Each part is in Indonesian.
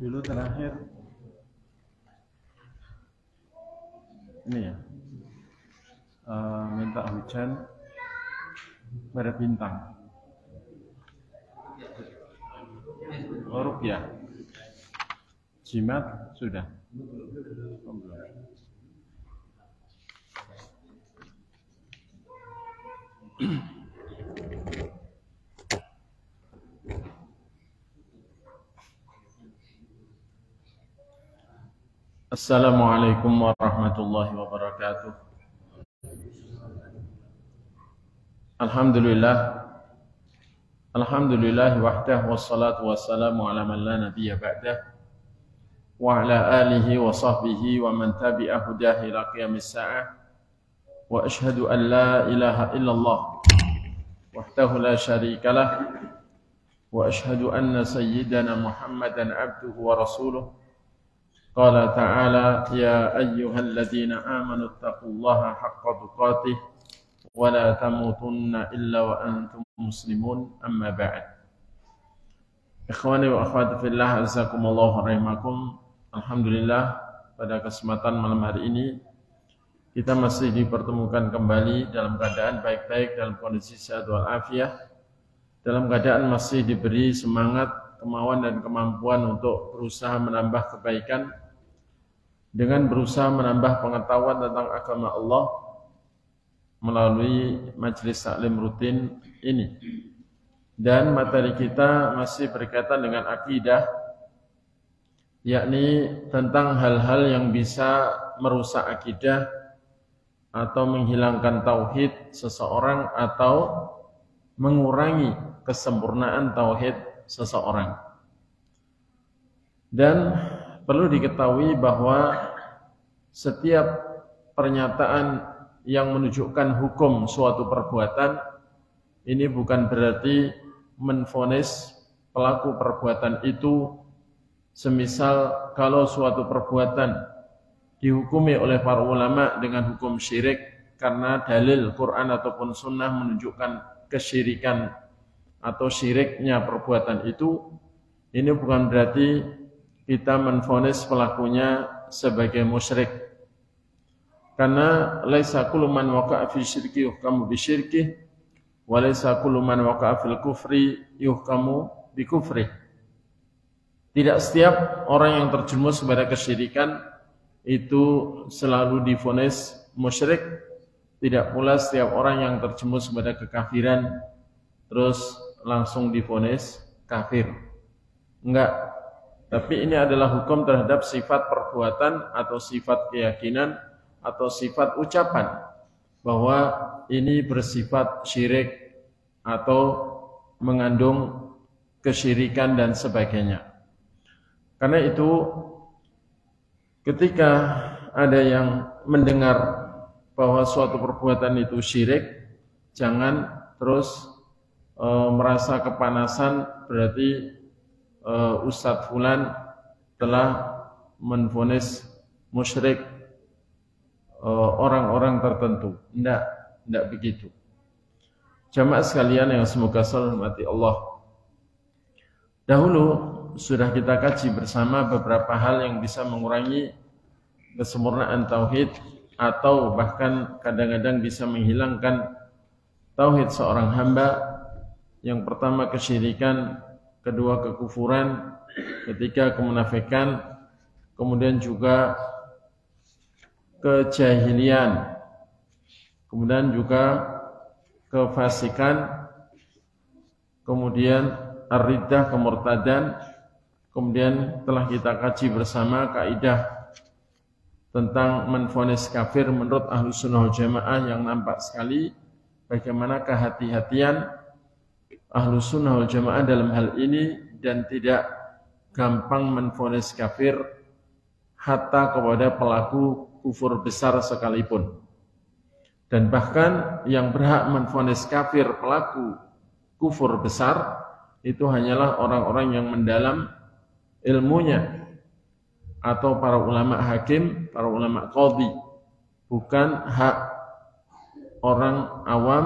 Dulu terakhir ini ya, minta hujan pada bintang. Ruqyah. Jimat sudah. Oh, belum. Assalamualaikum warahmatullahi wabarakatuh. Alhamdulillah wahdah wassalatu wassalamu ala man la nabiyya ba'dah wa ala alihi wa sahbihi wa man tabi'a hudahu ila qiyamis sa'ah wa ashhadu an la ilaha illallah wahdahu la syarika lah wa ashhadu anna sayyidana Muhammadan abduhu wa rasuluh. Qala ta'ala ya ayyuhalladzina amanu taqullaha haqqa tuqatih wa la tamutunna illa wa antum muslimun amma ba'd. Ikhwani wa akhwati fillah, azakumullahu rahimakum. Alhamdulillah, pada kesempatan malam hari ini kita masih dipertemukan kembali dalam keadaan baik-baik, dalam kondisi sehat wal afiah, dalam keadaan masih diberi semangat, kemauan dan kemampuan untuk berusaha menambah kebaikan dengan berusaha menambah pengetahuan tentang agama Allah melalui majelis taklim rutin ini. Dan materi kita masih berkaitan dengan akidah, yakni tentang hal-hal yang bisa merusak akidah atau menghilangkan tauhid seseorang atau mengurangi kesempurnaan tauhid seseorang. Dan perlu diketahui bahwa setiap pernyataan yang menunjukkan hukum suatu perbuatan ini bukan berarti menvonis pelaku perbuatan itu. Semisal kalau suatu perbuatan dihukumi oleh para ulama dengan hukum syirik karena dalil Quran ataupun sunnah menunjukkan kesyirikan atau syiriknya perbuatan itu, ini bukan berarti kita menvonis pelakunya sebagai musyrik. Karena laisa kullu man waqa'a fi syirki yuhkamu bi syirki wa laisa kullu man waqa'a fil kufri yuhkamu bi kufri. Tidak setiap orang yang terjerumus kepada kesyirikan itu selalu divonis musyrik. Tidak pula setiap orang yang terjerumus kepada kekafiran terus langsung divonis kafir. Enggak. Tapi ini adalah hukum terhadap sifat perbuatan atau sifat keyakinan atau sifat ucapan bahwa ini bersifat syirik atau mengandung kesyirikan dan sebagainya. Karena itu ketika ada yang mendengar bahwa suatu perbuatan itu syirik, jangan terus merasa kepanasan berarti Ustadz Fulan telah menvonis musyrik orang-orang tertentu. Tidak begitu. Jamaah sekalian yang semoga selalu hormati Allah. Dahulu sudah kita kaji bersama beberapa hal yang bisa mengurangi kesempurnaan tauhid atau bahkan kadang-kadang bisa menghilangkan tauhid seorang hamba. Yang pertama kesyirikan, kedua kekufuran, ketiga kemunafikan, kemudian juga kejahilian, kemudian juga kefasikan, kemudian ar-riddah, kemurtadan, kemudian telah kita kaji bersama kaidah tentang menvonis kafir menurut Ahlus Sunnah wal Jamaah yang nampak sekali bagaimana kehati-hatian Ahlus Sunnah wal Jamaah dalam hal ini dan tidak gampang menvonis kafir hatta kepada pelaku kufur besar sekalipun. Dan bahkan yang berhak menvonis kafir pelaku kufur besar itu hanyalah orang-orang yang mendalam ilmunya atau para ulama hakim, para ulama qadhi, bukan hak orang awam,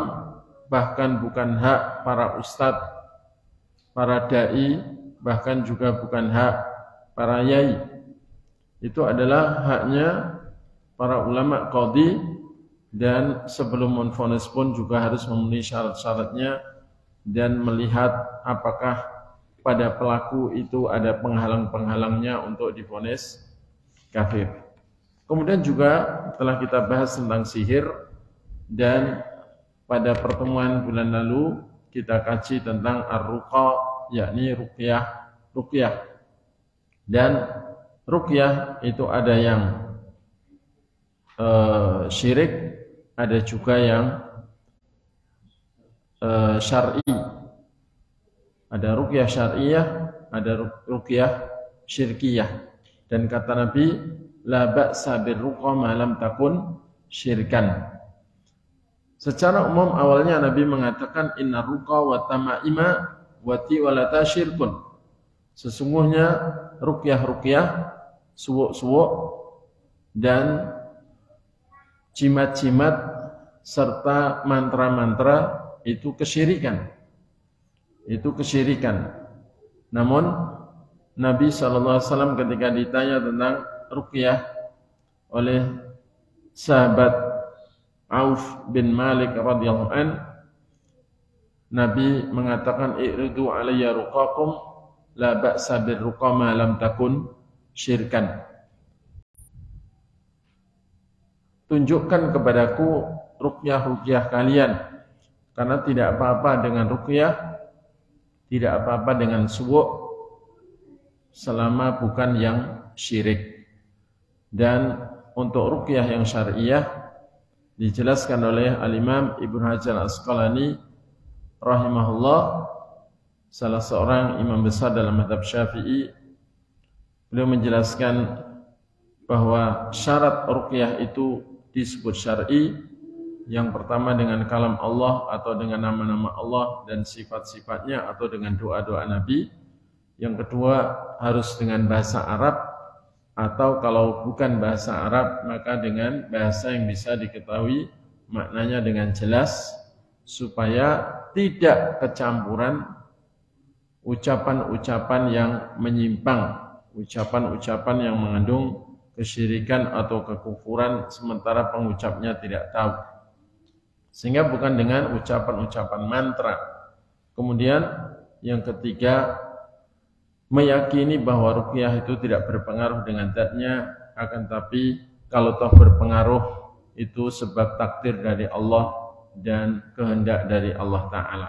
bahkan bukan hak para ustadz, para dai, bahkan juga bukan hak para yai. Itu adalah haknya para ulama qadhi, dan sebelum menvonis pun juga harus memenuhi syarat-syaratnya dan melihat apakah pada pelaku itu ada penghalang-penghalangnya untuk divonis kafir. Kemudian juga telah kita bahas tentang sihir, dan pada pertemuan bulan lalu kita kaji tentang ar-ruqa, yakni ruqyah. Dan ruqyah itu ada yang syirik, ada juga yang syar'i. Ada ruqyah syar'iyah, ada ruqyah syirkiyah. Dan kata Nabi, la ba'sa birruqa ma lam takun syirkan. Secara umum awalnya Nabi mengatakan inna ruqa wa tama'ima wa tiwalata syirkun. Sesungguhnya ruqyah, suwuk-suwuk dan jimat-jimat serta mantra-mantra itu kesyirikan. Namun Nabi SAW ketika ditanya tentang ruqyah oleh sahabat Auf bin Malik radhiyallahu an, Nabi mengatakan iridu alayya ruqakum la ba'sa birruqa ma lam takun syirkan. Tunjukkan kepadaku ruqyah kalian, karena tidak apa-apa dengan ruqyah, tidak apa-apa dengan suwuk selama bukan yang syirik. Dan untuk ruqyah yang syariah dijelaskan oleh Al-Imam Ibnu Hajar Al-Asqalani rahimahullah, salah seorang imam besar dalam mazhab Syafi'i. Beliau menjelaskan bahwa syarat ruqyah itu disebut syar'i. Yang pertama dengan kalam Allah atau dengan nama-nama Allah dan sifat-sifatnya atau dengan doa-doa Nabi. Yang kedua harus dengan bahasa Arab, atau kalau bukan bahasa Arab maka dengan bahasa yang bisa diketahui maknanya dengan jelas, supaya tidak kecampuran ucapan-ucapan yang menyimpang, ucapan-ucapan yang mengandung kesyirikan atau kekufuran sementara pengucapnya tidak tahu. Sehingga bukan dengan ucapan-ucapan mantra. Kemudian yang ketiga, meyakini bahwa ruqyah itu tidak berpengaruh dengan zatnya, akan tapi kalau toh berpengaruh itu sebab takdir dari Allah dan kehendak dari Allah Ta'ala.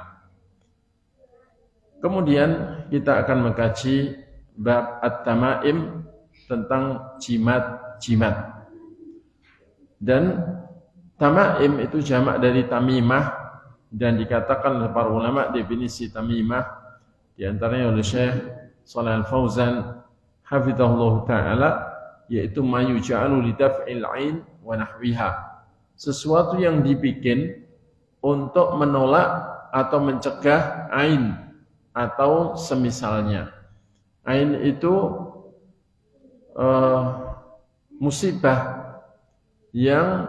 Kemudian kita akan mengkaji bab at-tamaim tentang jimat-jimat. Dan tamaim itu jamak dari tamimah, dan dikatakan oleh para ulama definisi tamimah di antaranya oleh Syekh Shalih Al-Fauzan hafizahullah taala, yaitu mayuja'alu lidaf'il 'ain wa nahwiha, sesuatu yang dibikin untuk menolak atau mencegah ain atau semisalnya. Ain itu musibah yang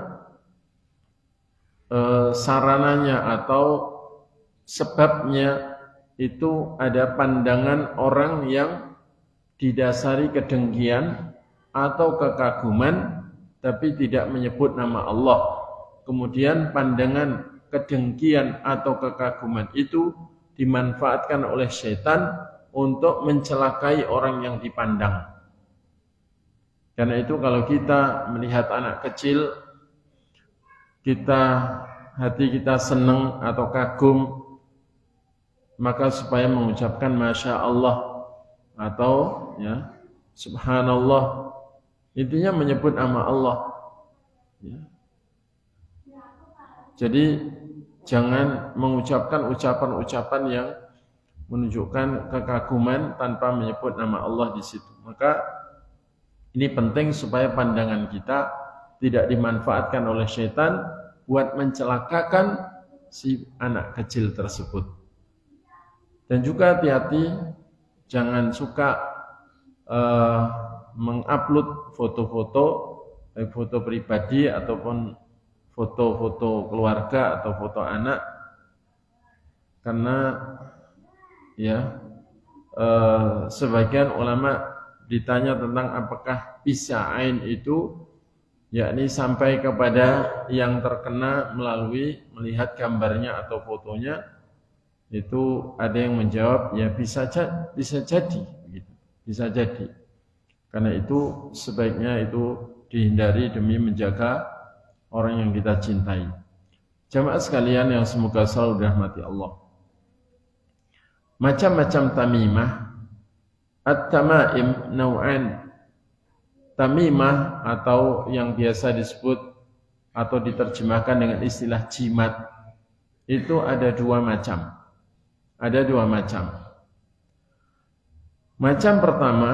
sarananya atau sebabnya itu ada pandangan orang yang didasari kedengkian atau kekaguman tapi tidak menyebut nama Allah. Kemudian pandangan kedengkian atau kekaguman itu dimanfaatkan oleh setan untuk mencelakai orang yang dipandang. Karena itu kalau kita melihat anak kecil, hati kita senang atau kagum, maka supaya mengucapkan Masya Allah atau ya Subhanallah, intinya menyebut nama Allah. Ya. Jadi jangan mengucapkan ucapan-ucapan yang menunjukkan kekaguman tanpa menyebut nama Allah di situ. Maka ini penting supaya pandangan kita tidak dimanfaatkan oleh syaitan buat mencelakakan si anak kecil tersebut. Dan juga hati-hati, jangan suka mengupload foto-foto, baik foto pribadi ataupun foto-foto keluarga atau foto anak, karena ya sebagian ulama ditanya tentang apakah bisa ain itu yakni sampai kepada yang terkena melalui melihat gambarnya atau fotonya, itu ada yang menjawab ya bisa jadi gitu. Bisa jadi. Karena itu sebaiknya itu dihindari demi menjaga orang yang kita cintai. Jamaah sekalian yang semoga selalu dirahmati Allah. Macam-macam tamimah. At-tamaim naw'an. Tamimah atau yang biasa disebut atau diterjemahkan dengan istilah jimat itu ada dua macam. Ada dua macam. Macam pertama,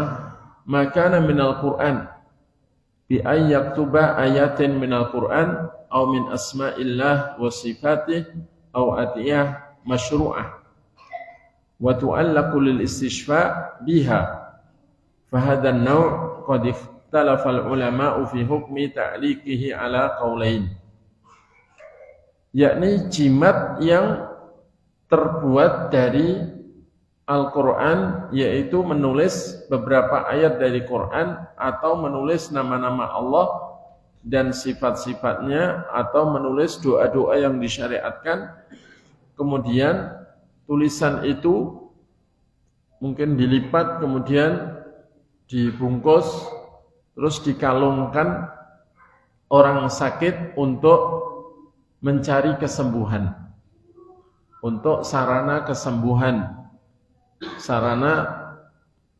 makana minal Qur'an bi ay yaktuba ayatin minal Qur'an au min asma'illah wa sifatih au atiyah masyru'ah wa tu'allaqu lil istishfa' biha fa hadha an-naw' qad ikhtalafa al-ulama'u fi hukmi ta'liqihi ala qaulain, yakni jimat yang terbuat dari Al-Quran, yaitu menulis beberapa ayat dari Quran atau menulis nama-nama Allah dan sifat-sifatnya atau menulis doa-doa yang disyariatkan. Kemudian tulisan itu mungkin dilipat, kemudian dibungkus, terus dikalungkan orang sakit untuk mencari kesembuhan, untuk sarana kesembuhan, sarana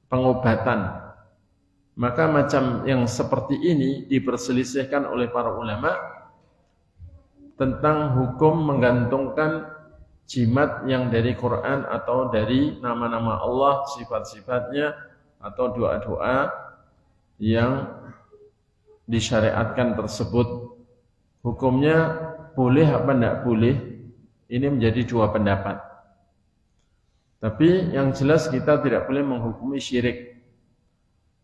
pengobatan. Maka macam yang seperti ini diperselisihkan oleh para ulama tentang hukum menggantungkan jimat yang dari Quran atau dari nama-nama Allah, sifat-sifatnya atau doa-doa yang disyariatkan tersebut. Hukumnya boleh apa tidak boleh, ini menjadi dua pendapat. Tapi yang jelas kita tidak boleh menghukumi syirik.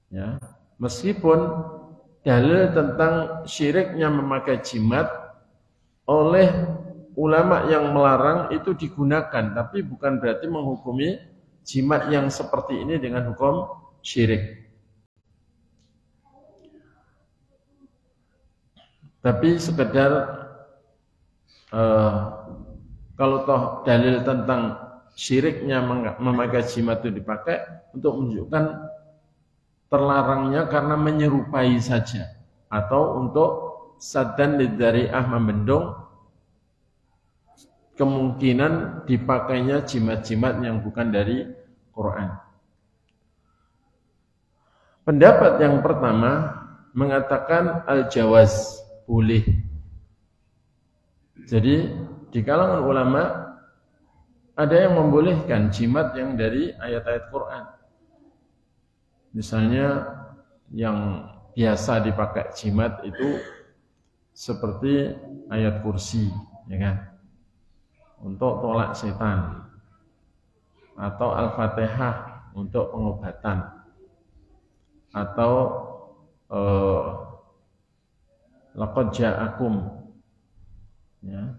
Ya, meskipun dalil tentang syiriknya memakai jimat oleh ulama yang melarang itu digunakan, tapi bukan berarti menghukumi jimat yang seperti ini dengan hukum syirik. Tapi sekedar kalau toh dalil tentang syiriknya memakai jimat itu dipakai untuk menunjukkan terlarangnya karena menyerupai saja, atau untuk saddan lidzari'ah, membendung kemungkinan dipakainya jimat-jimat yang bukan dari Quran. Pendapat yang pertama mengatakan al-jawaz, boleh. Jadi di kalangan ulama ada yang membolehkan jimat yang dari ayat-ayat Quran. Misalnya yang biasa dipakai jimat itu seperti ayat kursi, ya kan? Untuk tolak setan, atau Al-Fatihah untuk pengobatan, atau laqad ja'akum, ya,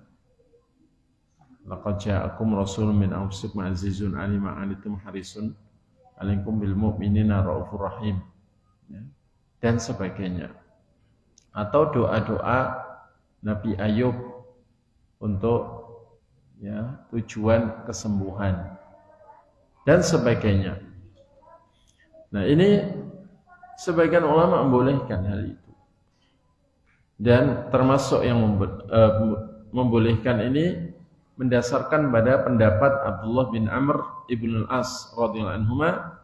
laqad ja'akum rasulun min anfusikum azizun 'alima 'anittum harisun 'alaikum bil mu'minina raufur rahim, ya, dan sebagainya. Atau doa-doa Nabi Ayub untuk, ya, tujuan kesembuhan dan sebagainya. Nah, ini sebagian ulama membolehkan hal itu. Dan termasuk yang membolehkan ini mendasarkan pada pendapat Abdullah bin Amr ibn al-As radhiyallahu anhuma,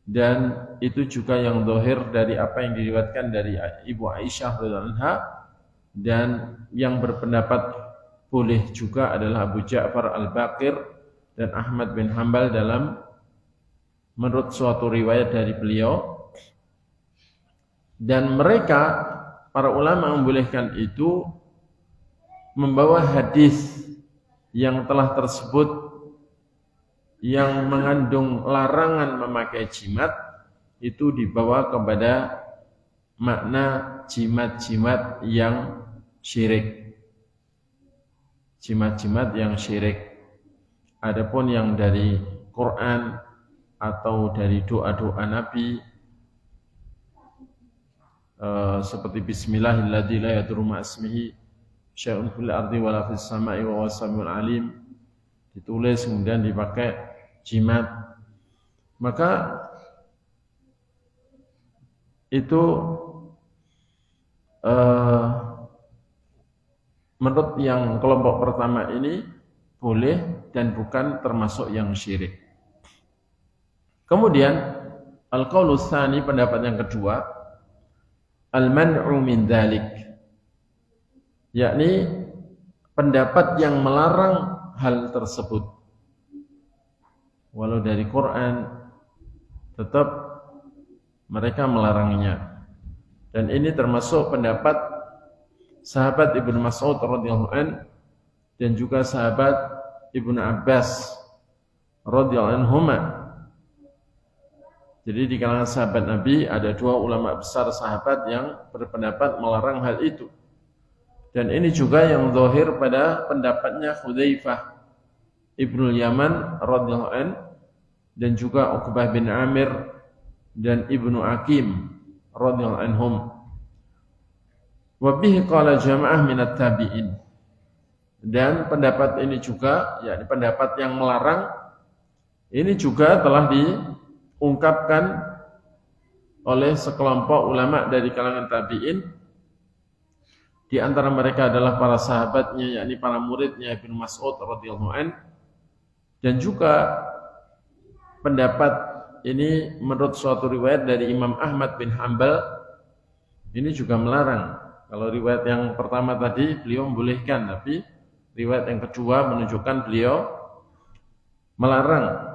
dan itu juga yang zahir dari apa yang diriwayatkan dari Ibu Aisyah radhiyallahu anha, dan yang berpendapat boleh juga adalah Abu Ja'far al-Baqir dan Ahmad bin Hanbal dalam menurut suatu riwayat dari beliau. Dan mereka, para ulama membolehkan itu membawa hadis yang telah tersebut yang mengandung larangan memakai jimat, itu dibawa kepada makna jimat-jimat yang syirik. Jimat-jimat yang syirik. Adapun yang dari Quran atau dari doa-doa Nabi seperti bismillahilladzi la yadurru ma'asmihi syai'un fil ardi wala fis sama'i wa huwas samiul alim, ditulis kemudian dipakai jimat, maka itu menurut yang kelompok pertama ini boleh dan bukan termasuk yang syirik. Kemudian al-qaulu tsani, pendapat yang kedua, al-man'u min dzalik, yakni pendapat yang melarang hal tersebut. Walau dari Quran tetap mereka melarangnya. Dan ini termasuk pendapat sahabat Ibnu Mas'ud radhiyallahu an dan juga sahabat Ibnu Abbas radhiyallahu anhuma. Jadi di kalangan sahabat Nabi ada dua ulama besar sahabat yang berpendapat melarang hal itu. Dan ini juga yang zahir pada pendapatnya Hudzaifah Ibnu Yaman radhiyallahu an dan juga Uqbah bin Amir dan Ibnu Aqim radhiyallahu anhum. Wa bihi qala jamaah minat tabi'in. Dan pendapat ini juga, yakni pendapat yang melarang, ini juga telah diungkapkan oleh sekelompok ulama dari kalangan tabi'in. Di antara mereka adalah para sahabatnya, yakni para muridnya Ibnu Mas'ud radhiyallahu an. Dan juga pendapat ini menurut suatu riwayat dari Imam Ahmad bin Hanbal, ini juga melarang. Kalau riwayat yang pertama tadi beliau membolehkan, tapi riwayat yang kedua menunjukkan beliau melarang.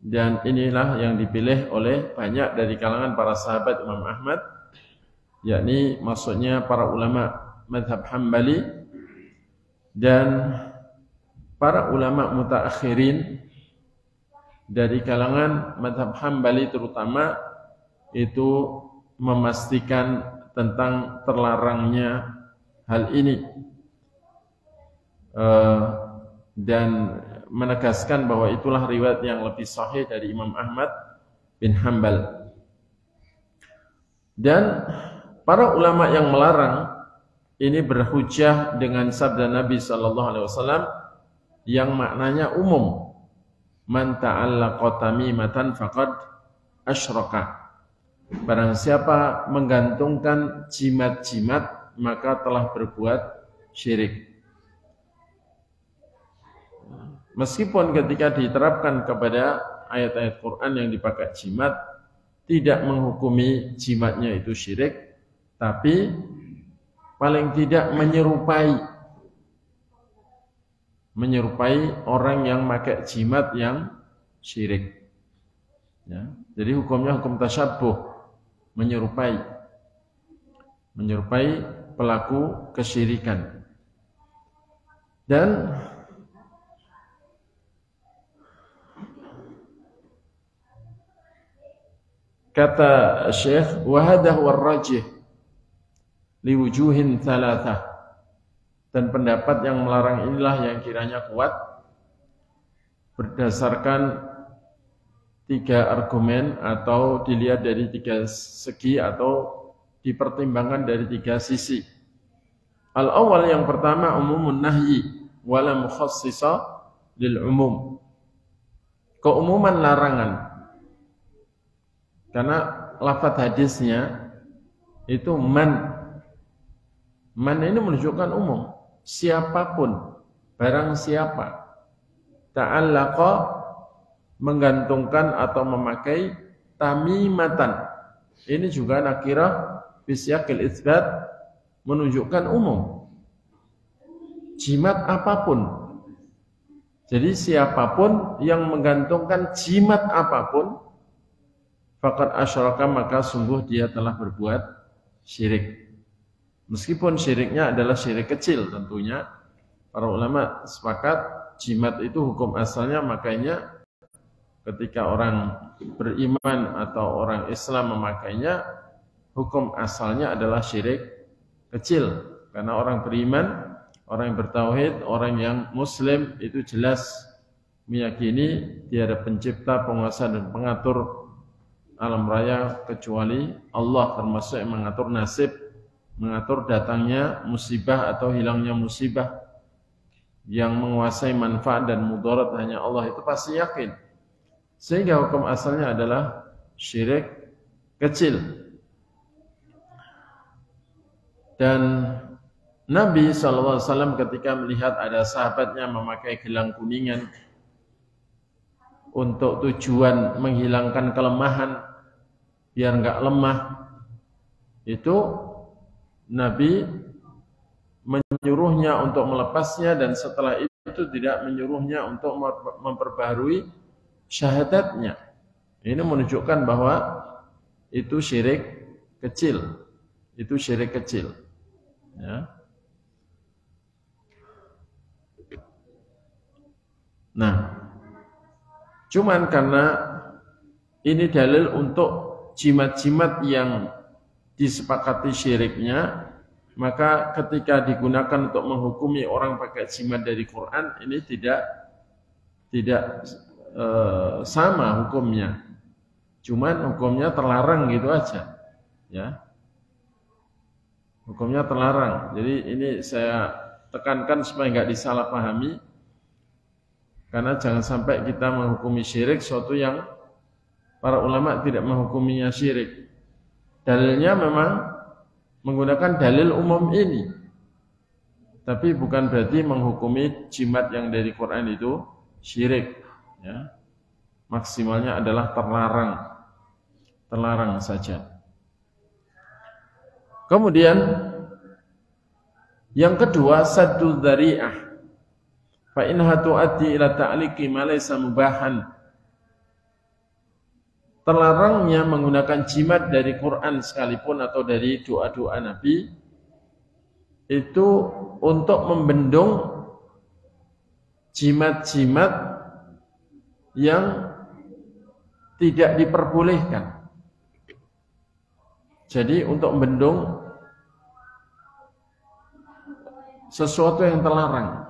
Dan inilah yang dipilih oleh banyak dari kalangan para sahabat Imam Ahmad, yakni maksudnya para ulama mazhab Hambali dan para ulama mutaakhirin dari kalangan mazhab Hambali terutama, itu memastikan tentang terlarangnya hal ini dan menegaskan bahwa itulah riwayat yang lebih sahih dari Imam Ahmad bin Hanbal. Dan para ulama yang melarang ini berhujjah dengan sabda Nabi SAW yang maknanya umum, man ta'allaqa tamimatan faqad asyraka. Barang siapa menggantungkan jimat-jimat maka telah berbuat syirik. Meskipun ketika diterapkan kepada ayat-ayat Quran yang dipakai jimat tidak menghukumi jimatnya itu syirik, tapi paling tidak menyerupai orang yang pakai jimat yang syirik. Ya, jadi hukumnya hukum tasyabbuh, menyerupai pelaku kesyirikan. Dan kata Syekh, wa hadha huwa ar-rajih li wujuhin thalathah, dan pendapat yang melarang inilah yang kiranya kuat berdasarkan tiga argumen, atau dilihat dari tiga segi, atau dipertimbangkan dari tiga sisi. Al-awwal, yang pertama, umumun nahyi wala mukhassisa lil umum, keumuman larangan, karena lafaz hadisnya itu man ini menunjukkan umum, siapapun, barang siapa ta'allaqa, menggantungkan atau memakai tamimatan, ini juga nakirah bisyaqil itsbat, menunjukkan umum, jimat apapun. Jadi siapapun yang menggantungkan jimat apapun faqad asyraka, maka sungguh dia telah berbuat syirik. Meskipun syiriknya adalah syirik kecil, tentunya para ulama sepakat jimat itu hukum asalnya, makanya ketika orang beriman atau orang Islam memakainya, hukum asalnya adalah syirik kecil. Karena orang beriman, orang yang bertauhid, orang yang muslim itu jelas meyakini tiada pencipta, penguasa dan pengatur alam raya kecuali Allah, termasuk yang mengatur nasib, mengatur datangnya musibah atau hilangnya musibah. Yang menguasai manfaat dan mudarat hanya Allah, itu pasti yakin. Sehingga hukum asalnya adalah syirik kecil. Dan Nabi SAW ketika melihat ada sahabatnya memakai gelang kuningan untuk tujuan menghilangkan kelemahan, biar enggak lemah, itu Nabi menyuruhnya untuk melepasnya, dan setelah itu tidak menyuruhnya untuk memperbaharui syahadatnya. Ini menunjukkan bahwa itu syirik kecil. Itu syirik kecil. Ya. Nah, cuman karena ini dalil untuk jimat-jimat yang disepakati syiriknya, maka ketika digunakan untuk menghukumi orang pakai jimat dari Quran, ini tidak sama hukumnya. Cuman hukumnya terlarang gitu aja. Ya. Hukumnya terlarang. Jadi ini saya tekankan supaya enggak disalahpahami. Karena jangan sampai kita menghukumi syirik suatu yang para ulama tidak menghukuminya syirik. Dalilnya memang menggunakan dalil umum ini. Tapi bukan berarti menghukumi jimat yang dari Quran itu syirik. Ya. Maksimalnya adalah terlarang. Terlarang saja. Kemudian yang kedua, saddul dzari'ah. Fa innaha tu'addi ila ta'liqi ma laysa mubahan. Terlarangnya menggunakan jimat dari Quran sekalipun atau dari doa-doa Nabi itu untuk membendung jimat-jimat yang tidak diperbolehkan. Jadi untuk membendung sesuatu yang terlarang.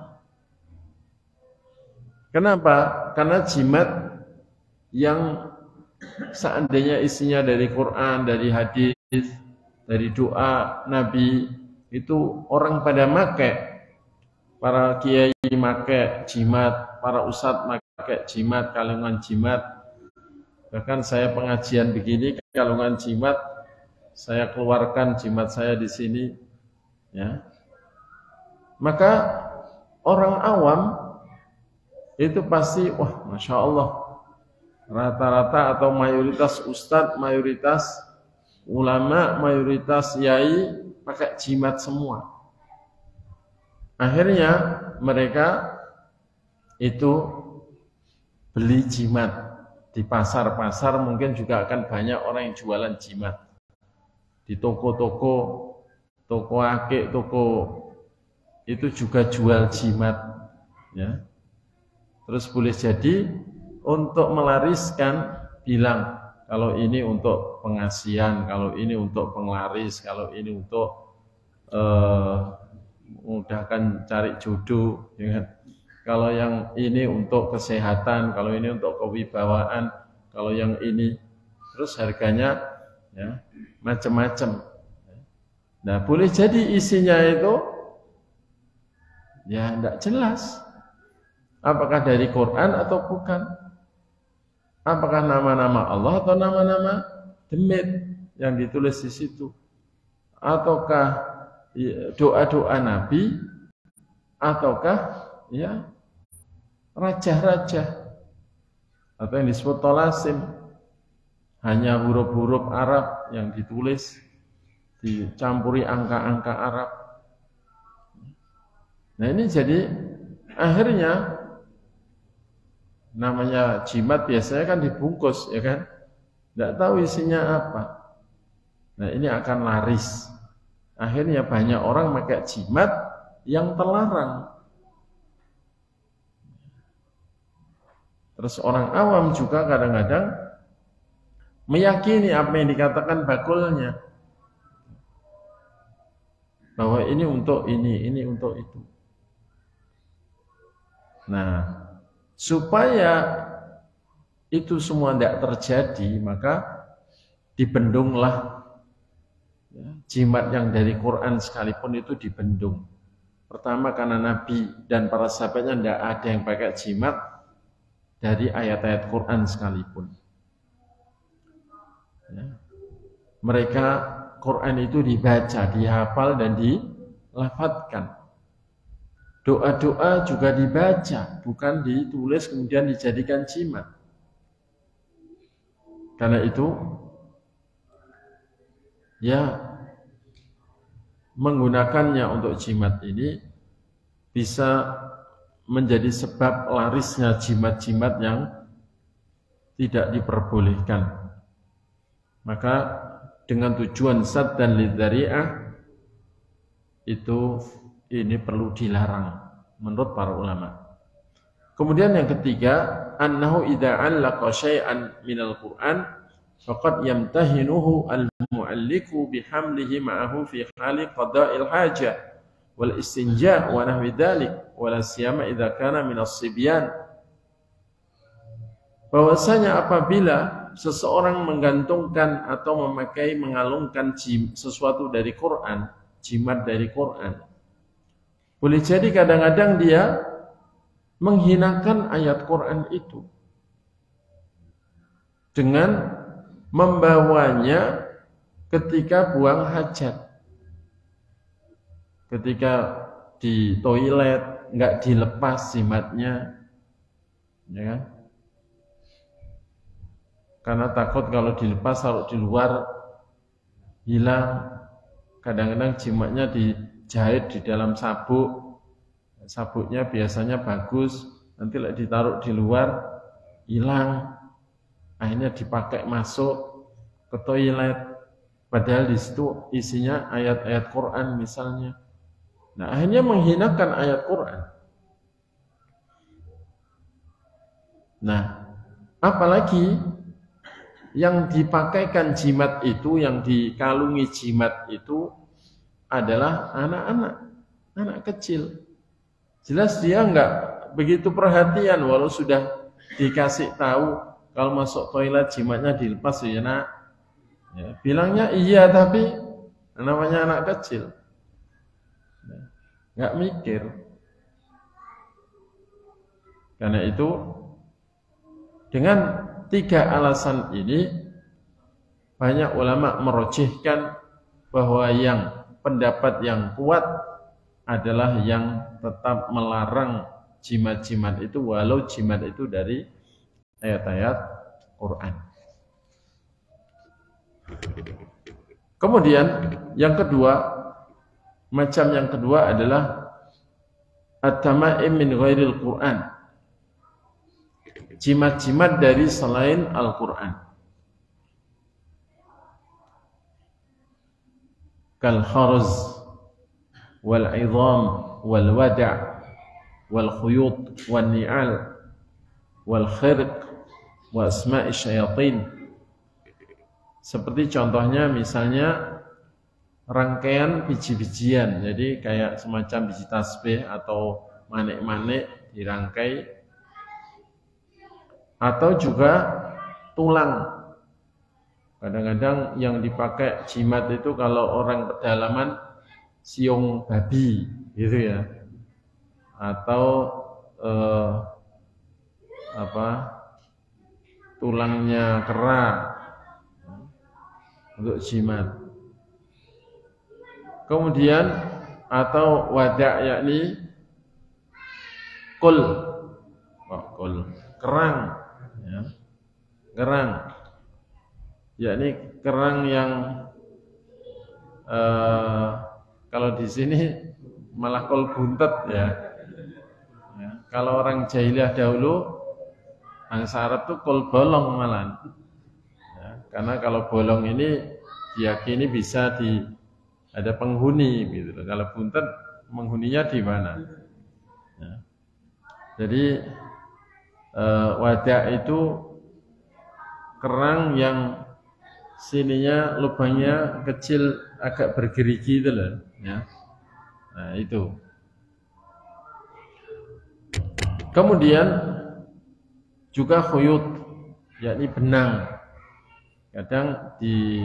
Kenapa? Karena jimat yang seandainya isinya dari Quran, dari hadis, dari doa Nabi, itu orang pada make. Para kiai make jimat, para ustadz make jimat, kalungan jimat. Bahkan saya pengajian begini, kalungan jimat, saya keluarkan jimat saya di sini, ya. Maka orang awam itu pasti, wah, masya Allah, rata-rata atau mayoritas ustadz, mayoritas ulama, mayoritas yai pakai jimat semua. Akhirnya mereka itu beli jimat di pasar-pasar, mungkin juga akan banyak orang yang jualan jimat. Di toko-toko, toko akik, toko itu juga jual jimat, ya. Terus boleh jadi untuk melariskan bilang kalau ini untuk pengasihan, kalau ini untuk penglaris, kalau ini untuk memudahkan cari jodoh, ya. Kalau yang ini untuk kesehatan, kalau ini untuk kewibawaan, kalau yang ini, terus harganya ya macam-macam. Nah, boleh jadi isinya itu ya tidak jelas. Apakah dari Quran atau bukan? Apakah nama-nama Allah atau nama-nama demit yang ditulis di situ? Ataukah doa-doa Nabi? Ataukah ya raja-raja? Atau yang disebut tolasim, hanya huruf-huruf Arab yang ditulis, dicampuri angka-angka Arab. Nah, ini jadi akhirnya namanya jimat biasanya kan dibungkus, ya kan? Tidak tahu isinya apa. Nah, ini akan laris. Akhirnya banyak orang pakai jimat yang terlarang. Terus orang awam juga kadang-kadang meyakini apa yang dikatakan bakulnya. Bahwa ini untuk ini untuk itu. Nah, supaya itu semua tidak terjadi, maka dibendunglah. Jimat yang dari Quran sekalipun itu dibendung. Pertama karena Nabi dan para sahabatnya tidak ada yang pakai jimat dari ayat-ayat Quran sekalipun. Mereka Quran itu dibaca, dihafal dan dilafadzkan. Doa-doa juga dibaca, bukan ditulis kemudian dijadikan jimat. Karena itu ya menggunakannya untuk jimat ini bisa menjadi sebab larisnya jimat-jimat yang tidak diperbolehkan. Maka dengan tujuan sad dan lidzari'ah itu ini perlu dilarang menurut para ulama. Kemudian yang ketiga, annahu idza 'allaqa syai'an minal Qur'an faqad yamtahinuhu al-mu'alliku bihamlihi ma'ahu fi hali qada'il hajah wal istinja' wa nahwi dzalik wala siyama idza kana minas sibyan. Bahwasanya apabila seseorang menggantungkan atau mengalungkan sesuatu dari Quran, jimat dari Quran, boleh jadi kadang-kadang dia menghinakan ayat Quran itu dengan membawanya ketika buang hajat, ketika di toilet nggak dilepas jimatnya, ya kan? Karena takut kalau dilepas taruh di luar hilang. Kadang-kadang jimatnya dijahit di dalam sabuk, sabuknya biasanya bagus, nanti lagi ditaruh di luar hilang. Akhirnya dipakai masuk ke toilet, padahal di situ isinya ayat-ayat Quran misalnya. Nah, akhirnya menghinakan ayat Quran. Nah, apalagi yang dipakaikan jimat itu, yang dikalungi jimat itu adalah anak-anak, anak kecil. Jelas dia enggak begitu perhatian walau sudah dikasih tahu kalau masuk toilet jimatnya dilepas ya nak. Ya, bilangnya iya tapi namanya anak kecil. Enggak mikir. Karena itu dengan tiga alasan ini banyak ulama merojihkan bahwa yang pendapat yang kuat adalah yang tetap melarang jimat-jimat itu walau jimat itu dari ayat-ayat Quran. Kemudian yang kedua, macam yang kedua adalah at-tama'im min ghairil Quran. Jimat-jimat dari selain Al-Quran. Kal kharz wal idham wal wada' wal khuyut wal ni'al wal khirq wa asma'i syayatin. Seperti contohnya misalnya rangkaian biji-bijian. Jadi kayak semacam biji tasbih atau manik-manik dirangkai, atau juga tulang. Kadang-kadang yang dipakai jimat itu kalau orang pedalaman siung babi gitu ya, atau tulangnya kera untuk jimat. Kemudian atau wadah yakni kul kerang. Ya, kerang, yakni kerang yang kalau di sini malah kol buntet ya. Ya, kalau orang jahiliyah dahulu, bangsa Arab tuh kol bolong malah. Ya, karena kalau bolong ini diyakini bisa ada penghuni gitu. Kalau buntet menghuninya di mana? Ya. Jadi wadah itu kerang yang sininya lubangnya kecil agak bergerigi itu loh, ya. Nah, itu. Kemudian juga khuyut, yakni benang. Kadang di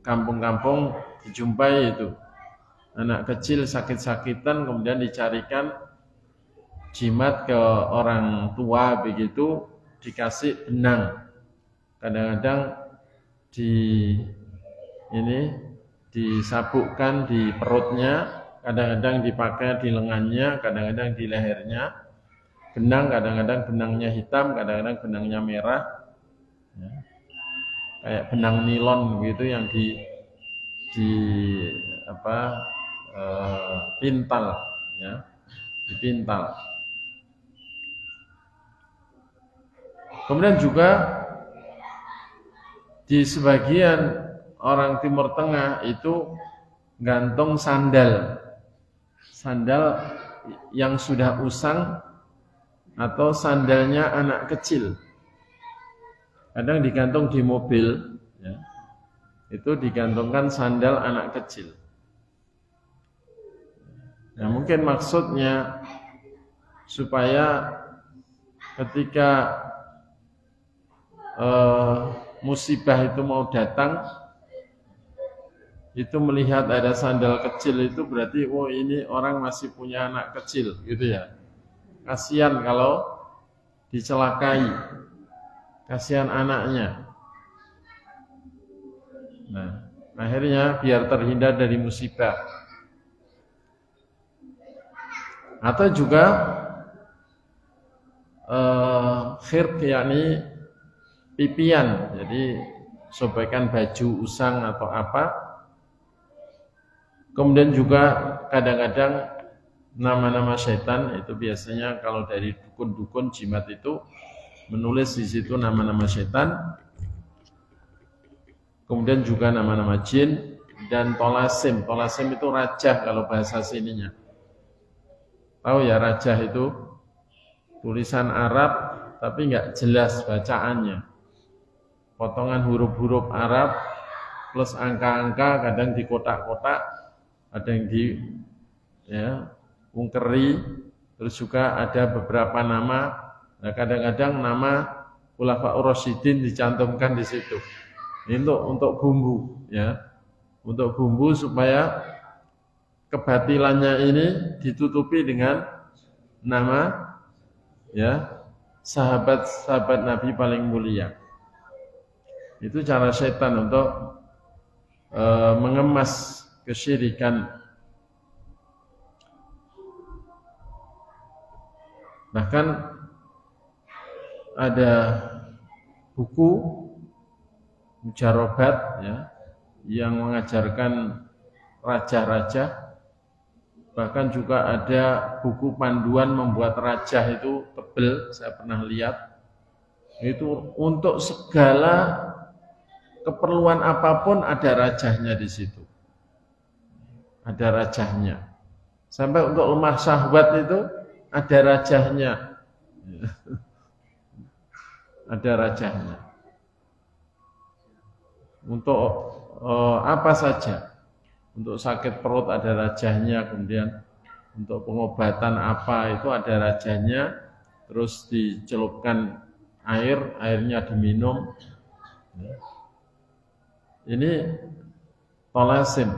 kampung-kampung dijumpai itu anak kecil sakit-sakitan kemudian dicarikan jimat ke orang tua, begitu dikasih benang. Kadang-kadang disabukkan di perutnya, kadang-kadang dipakai di lengannya, kadang-kadang di lehernya. Benang, kadang-kadang benangnya hitam, kadang-kadang benangnya merah, ya. Kayak benang nilon gitu yang pintal, ya, dipintal. Kemudian juga di sebagian orang Timur Tengah itu gantung sandal yang sudah usang atau sandalnya anak kecil. Kadang digantung di mobil, ya. Itu digantungkan sandal anak kecil. Nah, mungkin maksudnya supaya ketika musibah itu mau datang, itu melihat ada sandal kecil itu berarti oh ini orang masih punya anak kecil, gitu ya. Kasihan kalau dicelakai, kasihan anaknya. Nah, akhirnya biar terhindar dari musibah. Atau juga khirq, yakni pipian, jadi sobekan baju usang atau apa. Kemudian juga kadang-kadang nama-nama setan itu biasanya kalau dari dukun-dukun jimat itu menulis di situ nama-nama setan. Kemudian juga nama-nama jin dan tolasim. Tolasim itu rajah kalau bahasa sininya. Tahu ya, rajah itu tulisan Arab tapi enggak jelas bacaannya. Potongan huruf-huruf Arab plus angka-angka, kadang di kotak-kotak, ada yang di ungkeri, terus juga ada beberapa nama. Nah, kadang-kadang nama Khulafaur Rasyidin dicantumkan di situ. Ini untuk bumbu, ya, untuk bumbu supaya kebatilannya ini ditutupi dengan nama, ya, sahabat-sahabat Nabi paling mulia. Itu cara setan untuk mengemas kesyirikan. Bahkan ada buku mujarobat, ya, yang mengajarkan raja-raja. Bahkan juga ada buku panduan membuat rajah itu tebel, saya pernah lihat. Itu untuk segala keperluan apapun ada rajahnya di situ. Ada rajahnya. Sampai untuk lemah syahwat itu ada rajahnya. Ada rajahnya. Untuk apa saja. Untuk sakit perut ada rajahnya, kemudian untuk pengobatan apa itu ada rajahnya, terus dicelupkan air, airnya diminum. Ini tolasim.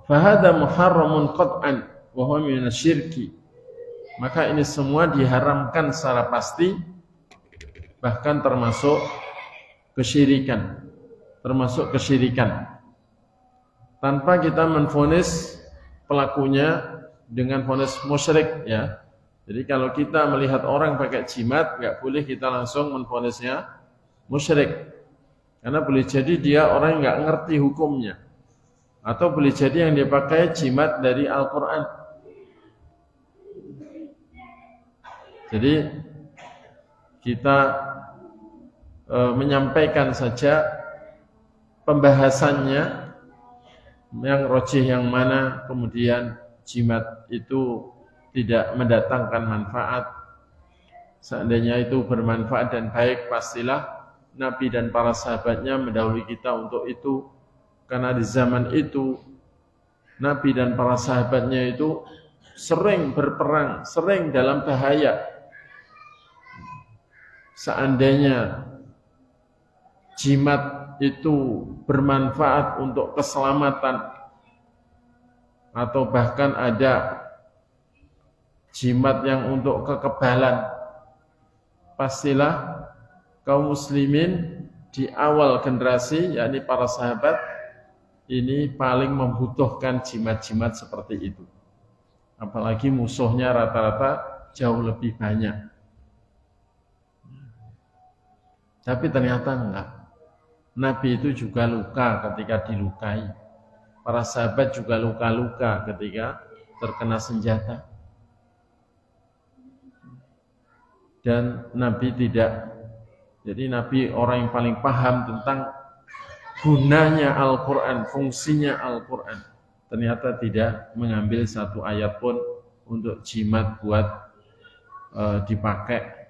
Fahada muharramun qat'an wa huwa minasyirki. Maka ini semua diharamkan secara pasti, bahkan termasuk kesyirikan. Termasuk kesyirikan. Tanpa kita menvonis pelakunya dengan vonis musyrik, ya. Jadi kalau kita melihat orang pakai jimat, enggak boleh kita langsung menvonisnya musyrik. Karena boleh jadi dia orang yang enggak ngerti hukumnya. Atau boleh jadi yang dia pakai jimat dari Al-Qur'an. Jadi kita menyampaikan saja pembahasannya, yang rojih yang mana, kemudian jimat itu tidak mendatangkan manfaat. Seandainya itu bermanfaat dan baik, pastilah Nabi dan para sahabatnya mendahului kita untuk itu. Karena di zaman itu Nabi dan para sahabatnya itu sering berperang, sering dalam bahaya. Seandainya jimat itu bermanfaat untuk keselamatan, atau bahkan ada jimat yang untuk kekebalan, pastilah kaum muslimin di awal generasi, yakni para sahabat, ini paling membutuhkan jimat-jimat seperti itu. Apalagi musuhnya rata-rata jauh lebih banyak. Tapi ternyata enggak. Nabi itu juga luka ketika dilukai. Para sahabat juga luka-luka ketika terkena senjata. Dan Nabi tidak. Jadi Nabi orang yang paling paham tentang gunanya Al-Quran, fungsinya Al-Quran. Ternyata tidak mengambil satu ayat pun untuk jimat buat dipakai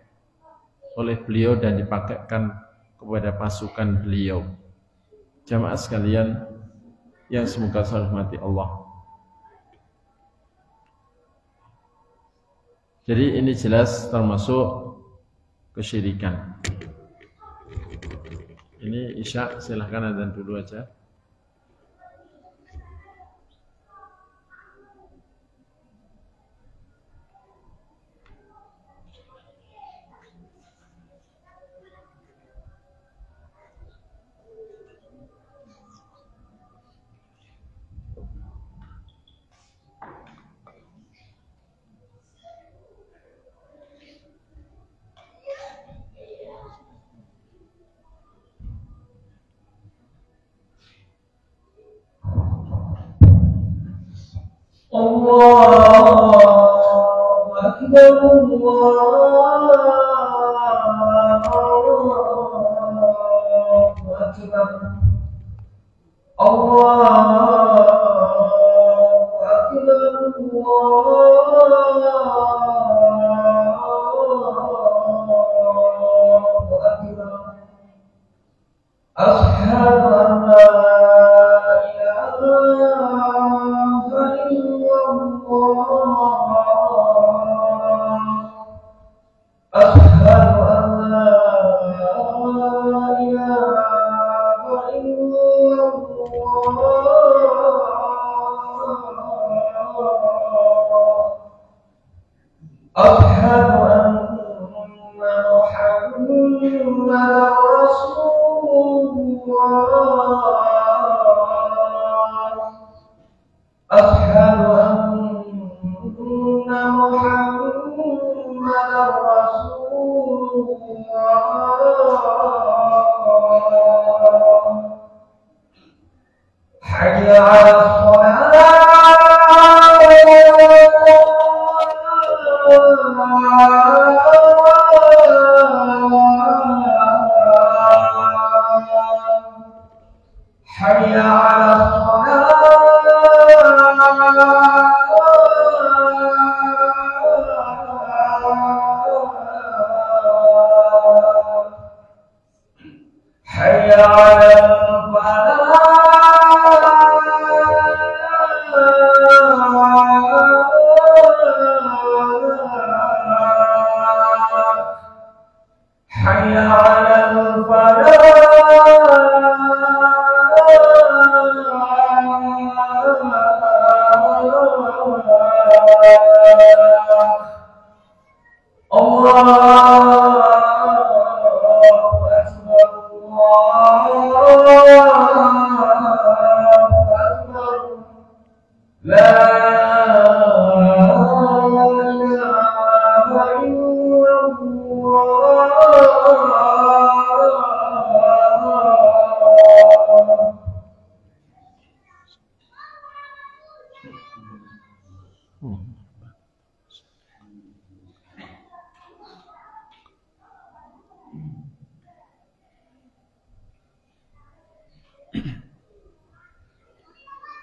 oleh beliau dan dipakaikan kepada pasukan beliau. Jamaah sekalian yang semoga selalu dirahmati Allah. Jadi ini jelas termasuk kesyirikan. Ini Isya, silahkan adzan dulu aja. Allahu Akbar, Allahu Akbar, Allahu Akbar, Allahu Akbar. Ashhadu an la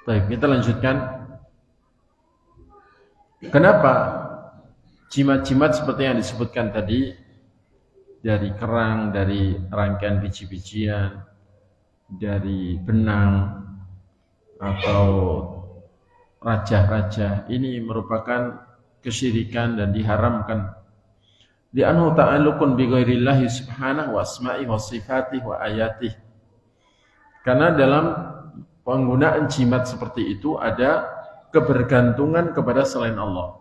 Baik, kita lanjutkan. Kenapa jimat-jimat seperti yang disebutkan tadi, dari kerang, dari rangkaian biji-bijian, dari benang, atau raja-raja, ini merupakan kesyirikan dan diharamkan. li'annahu ta'alluqun bi ghairillahi subhanahu wa asma'ihi wa sifatihi wa ayatihi. Karena dalam penggunaan jimat seperti itu ada kebergantungan kepada selain Allah.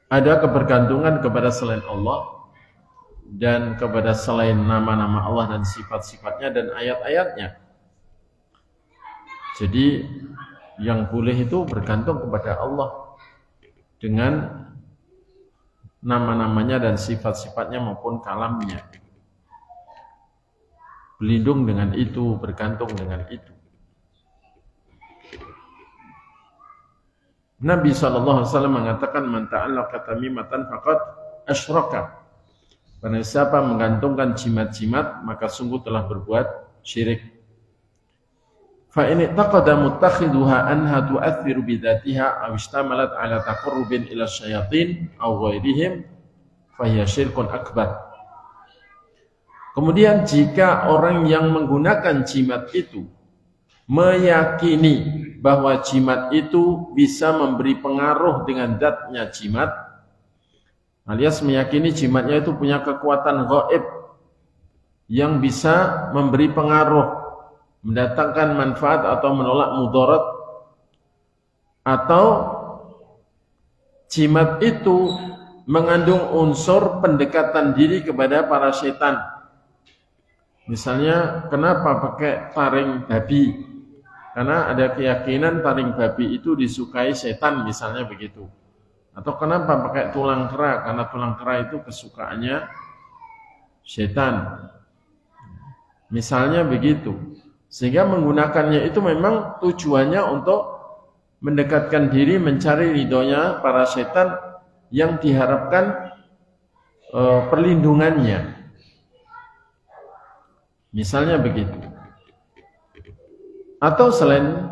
Ada kebergantungan kepada selain Allah dan kepada selain nama-nama Allah dan sifat-sifatnya dan ayat-ayatnya. Jadi yang boleh itu bergantung kepada Allah dengan nama-namanya dan sifat-sifatnya maupun kalamnya. Berlindung dengan itu, bergantung dengan itu. Nabi SAW mengatakan, man ta'allaqa tamimatan faqad asyraka. Karena siapa menggantungkan jimat-jimat, maka sungguh telah berbuat syirik. Fa in taqada muttakhiduha anha tu'athiru bidzatiha aw istamalat ala taqarrubin ila syayatin aw ghairihim fa hiya syirkun akbar. Kemudian jika orang yang menggunakan jimat itu meyakini bahwa jimat itu bisa memberi pengaruh dengan zatnya jimat, alias meyakini jimatnya itu punya kekuatan gaib yang bisa memberi pengaruh, mendatangkan manfaat atau menolak mudarat, atau jimat itu mengandung unsur pendekatan diri kepada para setan. Misalnya, kenapa pakai taring babi? Karena ada keyakinan taring babi itu disukai setan, misalnya begitu. Atau kenapa pakai tulang kera? Karena tulang kera itu kesukaannya setan. Misalnya begitu. Sehingga menggunakannya itu memang tujuannya untuk mendekatkan diri, mencari ridhonya para setan yang diharapkan perlindungannya. Misalnya begitu. Atau selain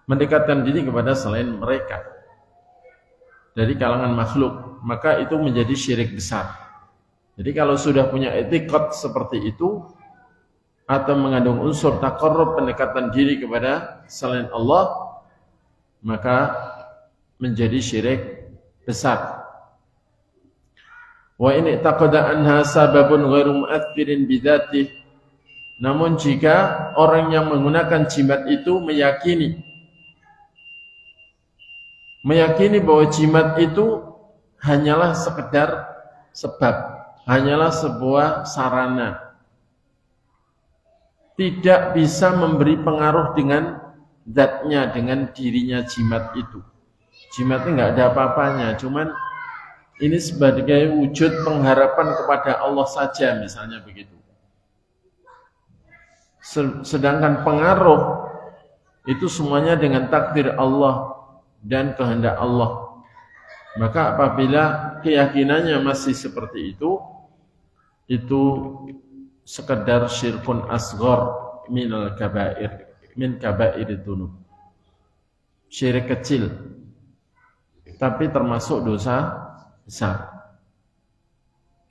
mendekatkan diri kepada selain mereka dari kalangan makhluk, maka itu menjadi syirik besar. Jadi kalau sudah punya etikat seperti itu atau mengandung unsur taqarrub, pendekatan diri kepada selain Allah, maka menjadi syirik besar. Wa in taqada anha sababun ghairu mu'athirin bidzatihi. Namun jika orang yang menggunakan jimat itu meyakini bahwa jimat itu hanyalah sekedar sebab, hanyalah sebuah sarana, tidak bisa memberi pengaruh dengan zatnya, dengan dirinya jimat itu. Jimatnya nggak ada apa-apanya, cuman ini sebagai wujud pengharapan kepada Allah saja, misalnya begitu. Sedangkan pengaruh itu semuanya dengan takdir Allah dan kehendak Allah. Maka apabila keyakinannya masih seperti itu sekedar syirkun asghar minal kabair, min kabair dzunub. Syirik kecil, tapi termasuk dosa besar.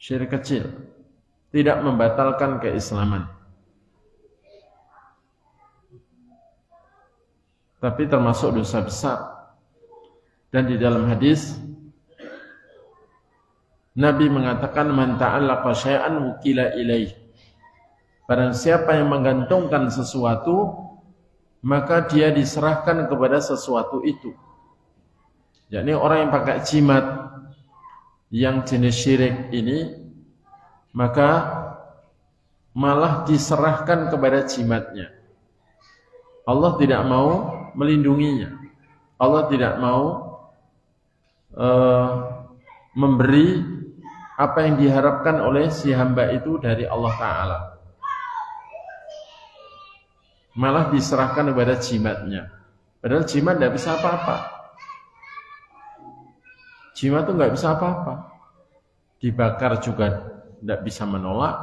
Syirik kecil tidak membatalkan keislaman, tapi termasuk dosa besar. Dan di dalam hadis Nabi mengatakan, man ta'allaqa syai'an wukila ilaih. Barang siapa yang menggantungkan sesuatu, maka dia diserahkan kepada sesuatu itu. Yakni orang yang pakai jimat yang jenis syirik ini, maka malah diserahkan kepada jimatnya. Allah tidak mau melindunginya. Allah tidak mau memberi apa yang diharapkan oleh si hamba itu dari Allah Ta'ala. Malah diserahkan kepada jimatnya. Padahal jimat tidak bisa apa-apa. Jimat itu nggak bisa apa-apa. Dibakar juga tidak bisa menolak.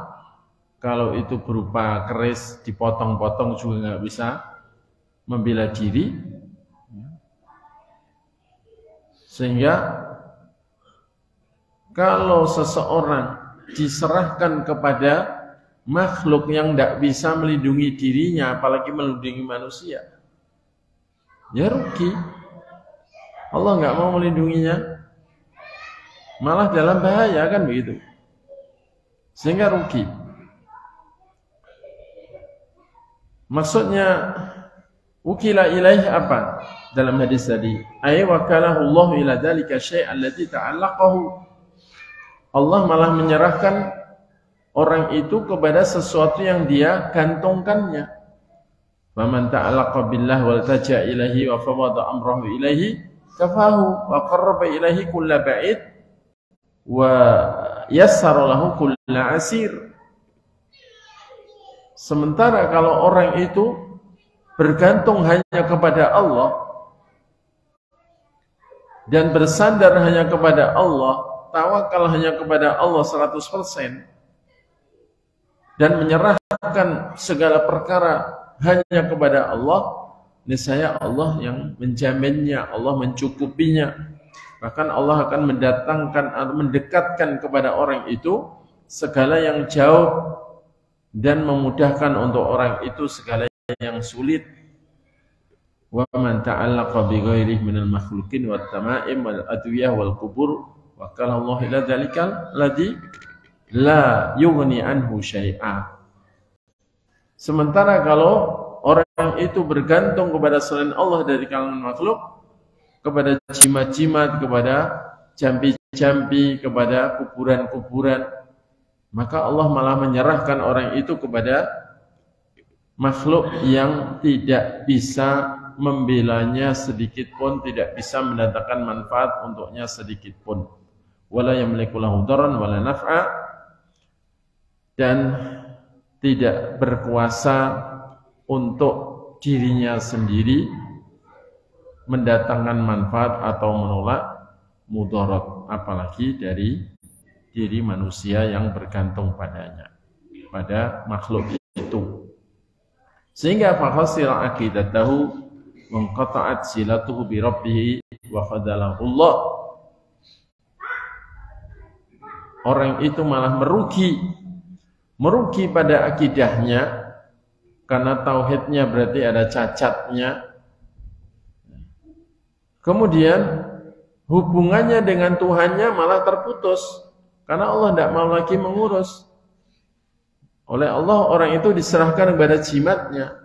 Kalau itu berupa keris, dipotong-potong juga nggak bisa membela diri. Sehingga kalau seseorang diserahkan kepada makhluk yang tidak bisa melindungi dirinya, apalagi melindungi manusia, ya rugi. Allah nggak mau melindunginya. malah dalam bahaya kan begitu. Sehingga rugi. Maksudnya ukila ilaih apa dalam hadis tadi? Ay wakalahu Allah ila dzalika syai'an allati ta'allaqahu. Allah malah menyerahkan orang itu kepada sesuatu yang dia gantungkannya. Faman ta'allaqa billah wal taja ilaihi wa fawada amrahu ilaihi kafahu wa qarraba ilaihi kulla ba'id wa yassara lahu kulla asir. Sementara kalau orang itu bergantung hanya kepada Allah dan bersandar hanya kepada Allah, tawakal hanya kepada Allah 100% dan menyerahkan segala perkara hanya kepada Allah, niscaya Allah yang menjaminnya, Allah mencukupinya. Bahkan Allah akan mendatangkan atau mendekatkan kepada orang itu segala yang jauh dan memudahkan untuk orang itu segala yang sulit. Wa man ta'allaqa bi ghairihi minal makhluqin wat tama'im wal adwiyah wal qubur wa qala Allah ila dzalikal ladzi la yughni anhu syai'a. Sementara kalau orang itu bergantung kepada selain Allah dari kalangan makhluk, kepada jimat-jimat, kepada jambi-jambi, kepada kuburan-kuburan, maka Allah malah menyerahkan orang itu kepada makhluk yang tidak bisa membelanya sedikit pun, tidak bisa mendatangkan manfaat untuknya sedikit pun. Wala yamliku lahu darran wala naf'a, dan tidak berkuasa untuk dirinya sendiri mendatangkan manfaat atau menolak mudarat, apalagi dari diri manusia yang bergantung padanya, pada makhluk itu. Sehingga fakhasira aqidatahu wanqata'at silatuhu bi rabbih wa khadalahu Allah. Orang itu malah merugi pada akidahnya, karena tauhidnya berarti ada cacatnya. Kemudian hubungannya dengan Tuhannya malah terputus, karena Allah tidak mau lagi mengurus. Oleh Allah orang itu diserahkan kepada jimatnya.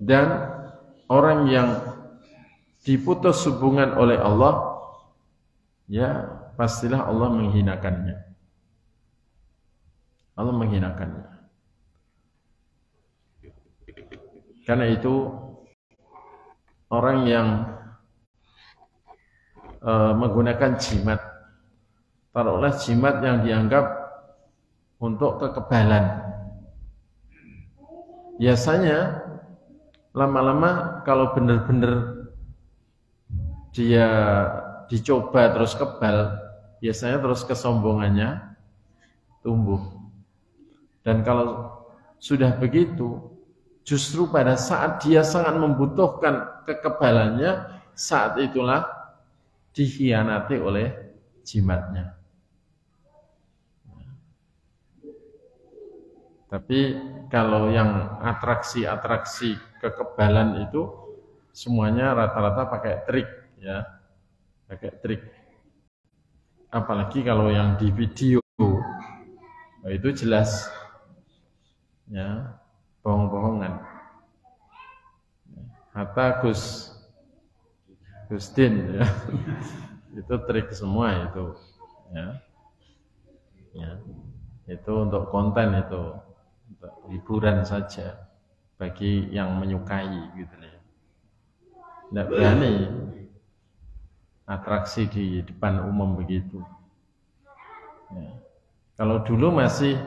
Dan orang yang diputus hubungan oleh Allah, ya pastilah Allah menghinakannya. Allah menghinakannya. Karena itu orang yang menggunakan jimat, taruhlah jimat yang dianggap untuk kekebalan, biasanya lama-lama kalau benar-benar dia dicoba terus kebal, biasanya terus kesombongannya tumbuh. Dan kalau sudah begitu, justru pada saat dia sangat membutuhkan kekebalannya, saat itulah dikhianati oleh jimatnya. Tapi kalau yang atraksi-atraksi kekebalan itu semuanya rata-rata pakai trik, ya, pakai trik. Apalagi kalau yang di video, itu jelas, ya, bohong-bohongan. Hatta Gustin, ya, itu trik semua itu, ya, ya, itu untuk konten, itu untuk hiburan saja bagi yang menyukai, gitu ya. Tidak berani atraksi di depan umum begitu. Ya. Kalau dulu masih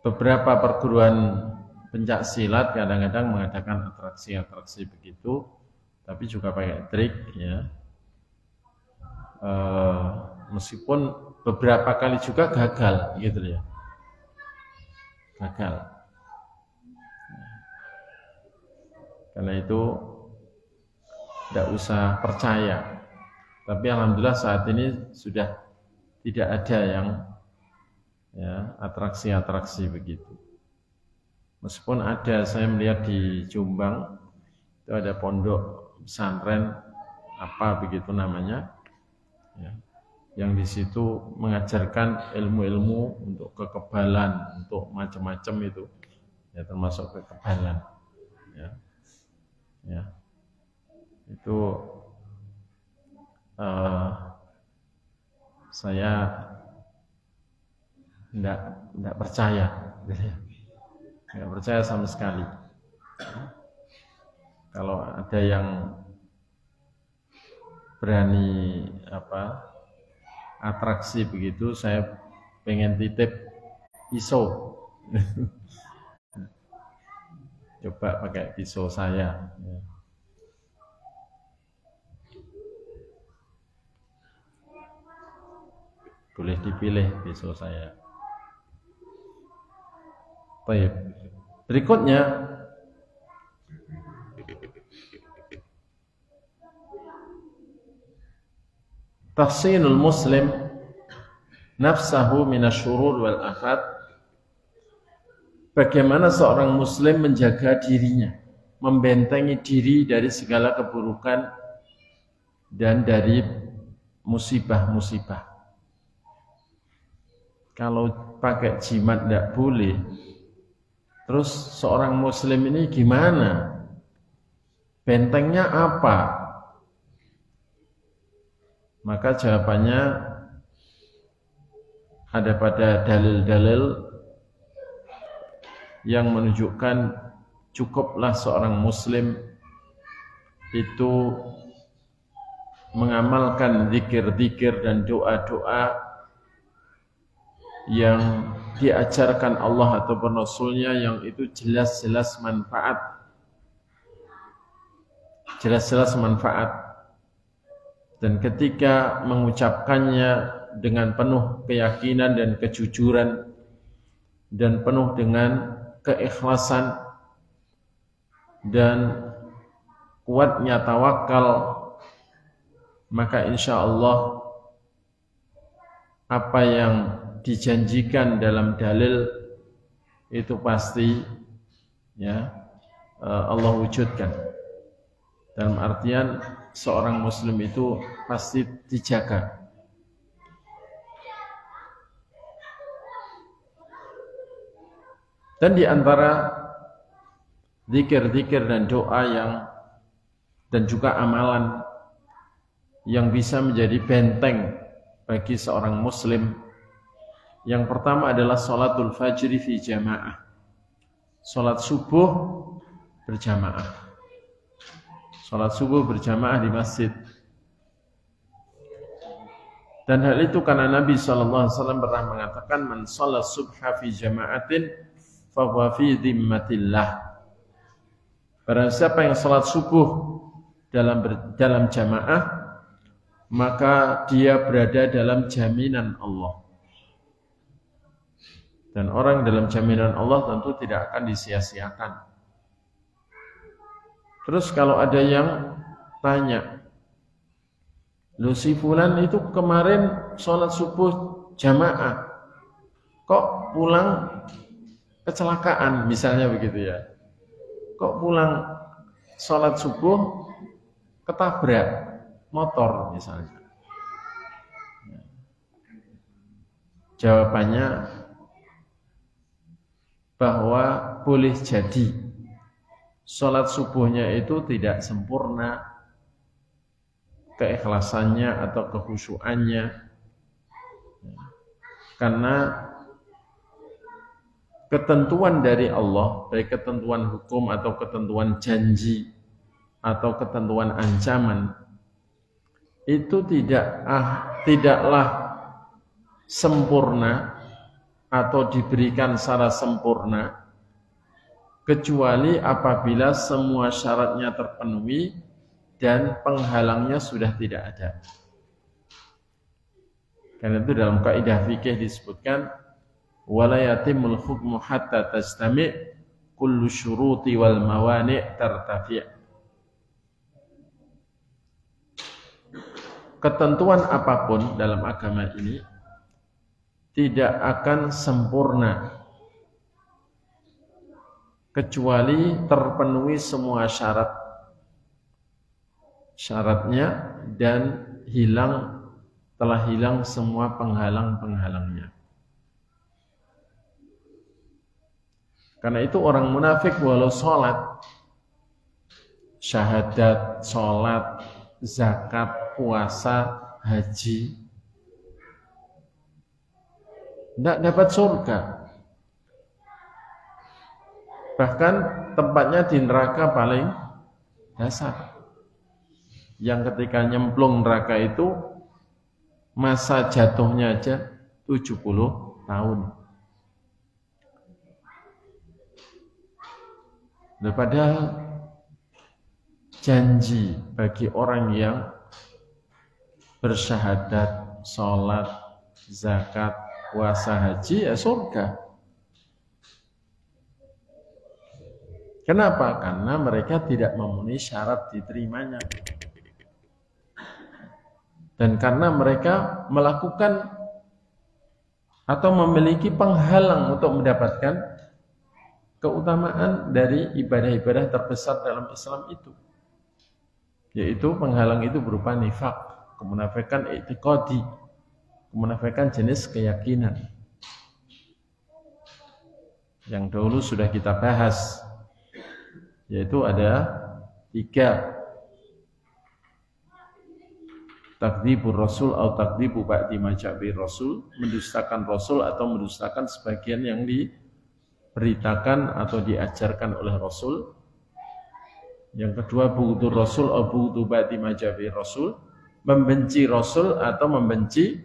beberapa perguruan pencak silat kadang-kadang mengadakan atraksi-atraksi begitu, tapi juga pakai trik, ya. Meskipun beberapa kali juga gagal, gitu ya, gagal. Karena itu tidak usah percaya. Tapi alhamdulillah saat ini sudah tidak ada yang, ya, atraksi-atraksi begitu. Meskipun ada, saya melihat di Jombang itu ada pondok pesantren apa begitu namanya, ya, yang di situ mengajarkan ilmu-ilmu untuk kekebalan, untuk macam-macam itu, ya termasuk kekebalan, ya, ya. Itu saya tidak percaya, nggak percaya sama sekali. Kalau ada yang berani atraksi begitu, saya pengen titip pisau. Coba pakai pisau saya. Boleh dipilih pisau saya. Baik. Berikutnya, tahsinul muslim nafsahu minasyurur wal afat. Bagaimana seorang muslim menjaga dirinya, membentengi diri dari segala keburukan dan dari musibah-musibah. Kalau pakai jimat tidak boleh, terus seorang muslim ini gimana? Bentengnya apa? Maka jawabannya ada pada dalil-dalil yang menunjukkan cukuplah seorang muslim itu mengamalkan zikir-zikir dan doa-doa yang diajarkan Allah ataupun Rasulnya, yang itu jelas-jelas manfaat. Jelas-jelas manfaat. Dan ketika mengucapkannya dengan penuh keyakinan dan kejujuran dan penuh dengan keikhlasan dan kuatnya tawakal, maka insya Allah apa yang dijanjikan dalam dalil itu pasti ya Allah wujudkan. Dalam artian seorang muslim itu pasti dijaga. Dan di antara zikir-zikir dan doa dan juga amalan yang bisa menjadi benteng bagi seorang muslim, yang pertama adalah sholatul fajri fi jamaah. Sholat subuh berjamaah. Sholat subuh berjamaah di masjid. Dan hal itu karena Nabi SAW pernah mengatakan, man sholat subha fi jama'atin fahuwa fi dhimmatillah. Barang siapa yang sholat subuh dalam jamaah, maka dia berada dalam jaminan Allah. Dan orang dalam jaminan Allah tentu tidak akan disia-siakan. Terus kalau ada yang tanya, loh si fulan itu kemarin sholat subuh jamaah, kok pulang kecelakaan, misalnya begitu ya. Kok pulang sholat subuh ketabrak motor misalnya. Jawabannya bahwa boleh jadi sholat subuhnya itu tidak sempurna keikhlasannya atau kekhusyuannya, karena ketentuan dari Allah, baik ketentuan hukum atau ketentuan janji atau ketentuan ancaman, itu tidaklah sempurna atau diberikan secara sempurna kecuali apabila semua syaratnya terpenuhi dan penghalangnya sudah tidak ada. Karena itu dalam kaidah fikih disebutkan wala yatimul hukmu hatta tastami' kullu syuruti wal mawani' tartafi'. Ketentuan apapun dalam agama ini tidak akan sempurna kecuali terpenuhi semua syaratnya dan hilang telah hilang semua penghalang-penghalangnya. Karena itu orang munafik walau sholat, syahadat, sholat, zakat, puasa, haji, tidak dapat surga. Bahkan tempatnya di neraka paling dasar. Yang ketika nyemplung neraka itu masa jatuhnya aja 70 tahun. Padahal janji bagi orang yang bersyahadat, sholat, zakat, puasa, haji ya surga. Kenapa? Karena mereka tidak memenuhi syarat diterimanya. Dan karena mereka melakukan atau memiliki penghalang untuk mendapatkan keutamaan dari ibadah-ibadah terbesar dalam Islam itu. Yaitu penghalang itu berupa nifaq, kemunafikan i'tiqadi, kemunafikan jenis keyakinan. Yang dahulu sudah kita bahas, yaitu ada 3. Takdzibur Rasul atau takdzibu ba'di ma ja'i Rasul, mendustakan Rasul atau mendustakan sebagian yang diberitakan atau diajarkan oleh Rasul. Yang kedua, bughdur Rasul atau bughdhu ba'di ma ja'i Rasul, membenci Rasul atau membenci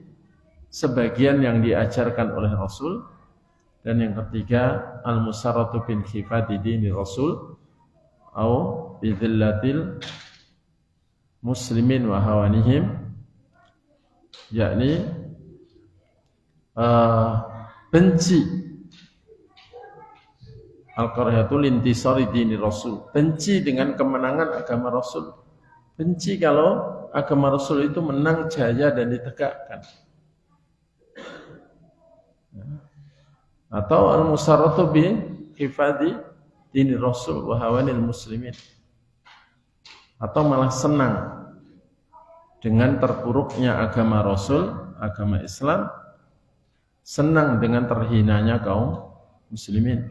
sebagian yang diajarkan oleh Rasul. Dan yang ketiga, al-musarratu bin khifati dini Rasul atau bidhillatil muslimin wa hawanihim, yakni benci al-karahatul intisari dini Rasul, benci dengan kemenangan agama Rasul, benci kalau agama Rasul itu menang, jaya dan ditegakkan. Atau al-musarratu bi hifadhi dini Rasul wa hawanil muslimin, atau malah senang dengan terpuruknya agama Rasul, agama Islam, senang dengan terhinanya kaum muslimin.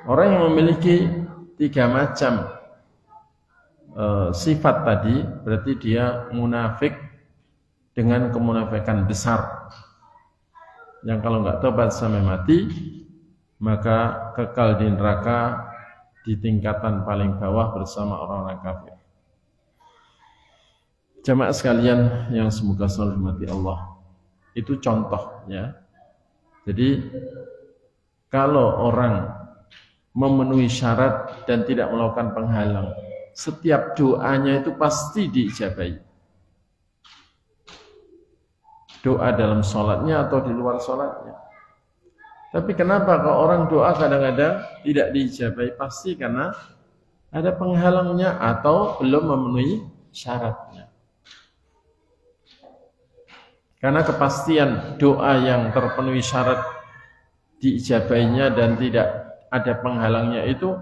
Orang yang memiliki 3 macam sifat tadi, berarti dia munafik dengan kemunafikan besar, yang kalau nggak tobat sampai mati, maka kekal di neraka di tingkatan paling bawah bersama orang-orang kafir. Jamaah sekalian yang semoga selalu dirahmati Allah, itu contoh ya. Jadi kalau orang memenuhi syarat dan tidak melakukan penghalang, setiap doanya itu pasti diijabahi. Doa dalam sholatnya atau di luar sholatnya. Tapi kenapa kalau orang doa kadang-kadang tidak diijabahi? Pasti karena ada penghalangnya atau belum memenuhi syaratnya. Karena kepastian doa yang terpenuhi syarat diijabahinya dan tidak ada penghalangnya itu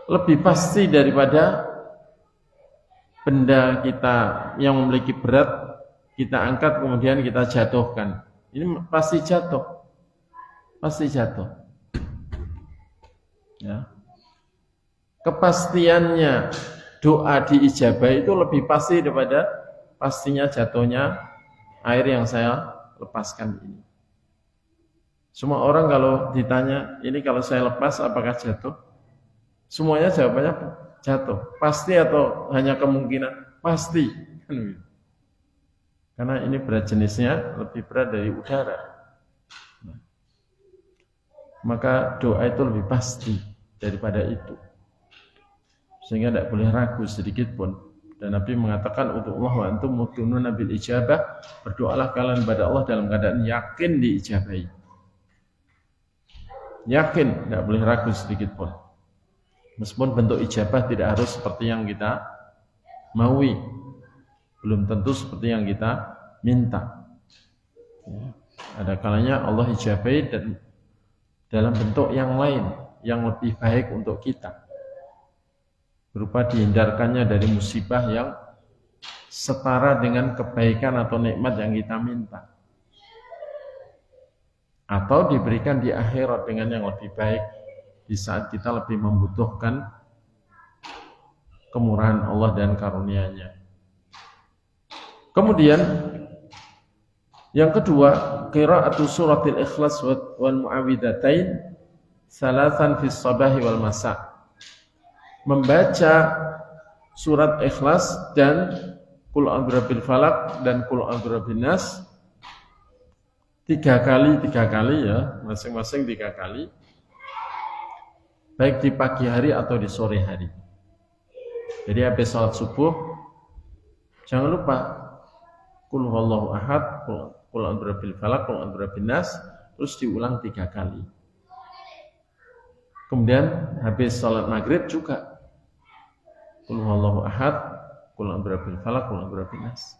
lebih pasti daripada benda kita yang memiliki berat kita angkat kemudian kita jatuhkan. Ini pasti jatuh. Pasti jatuh. Ya. Kepastiannya doa diijabah itu lebih pasti daripada pastinya jatuhnya air yang saya lepaskan ini. Semua orang kalau ditanya, ini kalau saya lepas apakah jatuh? Semuanya jawabannya jatuh. Pasti atau hanya kemungkinan? Pasti. Karena ini berat jenisnya lebih berat dari udara. Maka doa itu lebih pasti daripada itu. Sehingga tidak boleh ragu sedikit pun. Dan Nabi mengatakan untuk Allah wa antum muqinuna bil ijabah, berdoalah kalian kepada Allah dalam keadaan yakin diijabahi. Yakin, tidak boleh ragu sedikit pun. Meskipun bentuk ijabah tidak harus seperti yang kita maui, belum tentu seperti yang kita minta. Ya. Ada kalanya Allah ijabahi dan dalam bentuk yang lain, yang lebih baik untuk kita, berupa dihindarkannya dari musibah yang setara dengan kebaikan atau nikmat yang kita minta, atau diberikan di akhirat dengan yang lebih baik di saat kita lebih membutuhkan kemurahan Allah dan karunia-Nya. Kemudian yang kedua, qira'atu suratil ikhlas wal mu'awwidhatain salasan fis sabahi wal masa. Membaca surat ikhlas dan qul a'udzu birabbil falaq dan qul a'udzu birabbin nas 3 kali ya, masing-masing 3 kali, baik di pagi hari atau di sore hari. Jadi habis sholat subuh jangan lupa qul huwallahu ahad, qul a'udzu birabbil falaq, qul a'udzu birabbin nas, terus diulang 3 kali. Kemudian habis sholat maghrib juga qul huwallahu ahad, qul a'udzu birabbil falaq, qul a'udzu birabbin nas.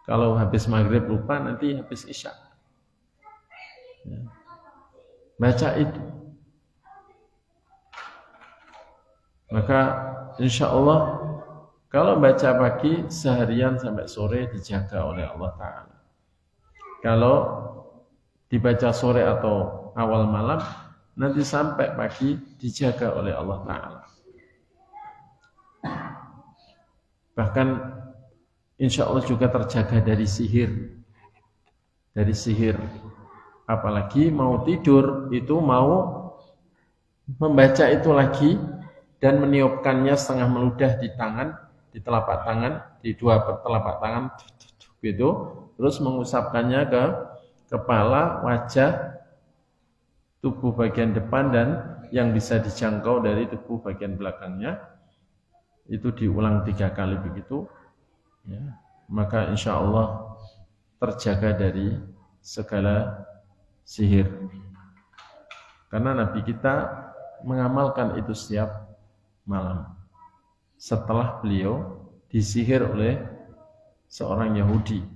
Kalau habis maghrib lupa, nanti habis isya. Ya. Baca itu. Maka insya Allah kalau baca pagi seharian sampai sore dijaga oleh Allah Ta'ala. Kalau dibaca sore atau awal malam, nanti sampai pagi dijaga oleh Allah Ta'ala. Bahkan insya Allah juga terjaga dari sihir. Dari sihir. Apalagi mau tidur itu mau membaca itu lagi dan meniupkannya setengah meludah di tangan, di telapak tangan, di 2 telapak tangan gitu, terus mengusapkannya ke kepala, wajah, tubuh bagian depan dan yang bisa dijangkau dari tubuh bagian belakangnya. Itu diulang 3 kali begitu ya. Maka insya Allah terjaga dari segala sihir. Karena Nabi kita mengamalkan itu setiap malam setelah beliau disihir oleh seorang Yahudi,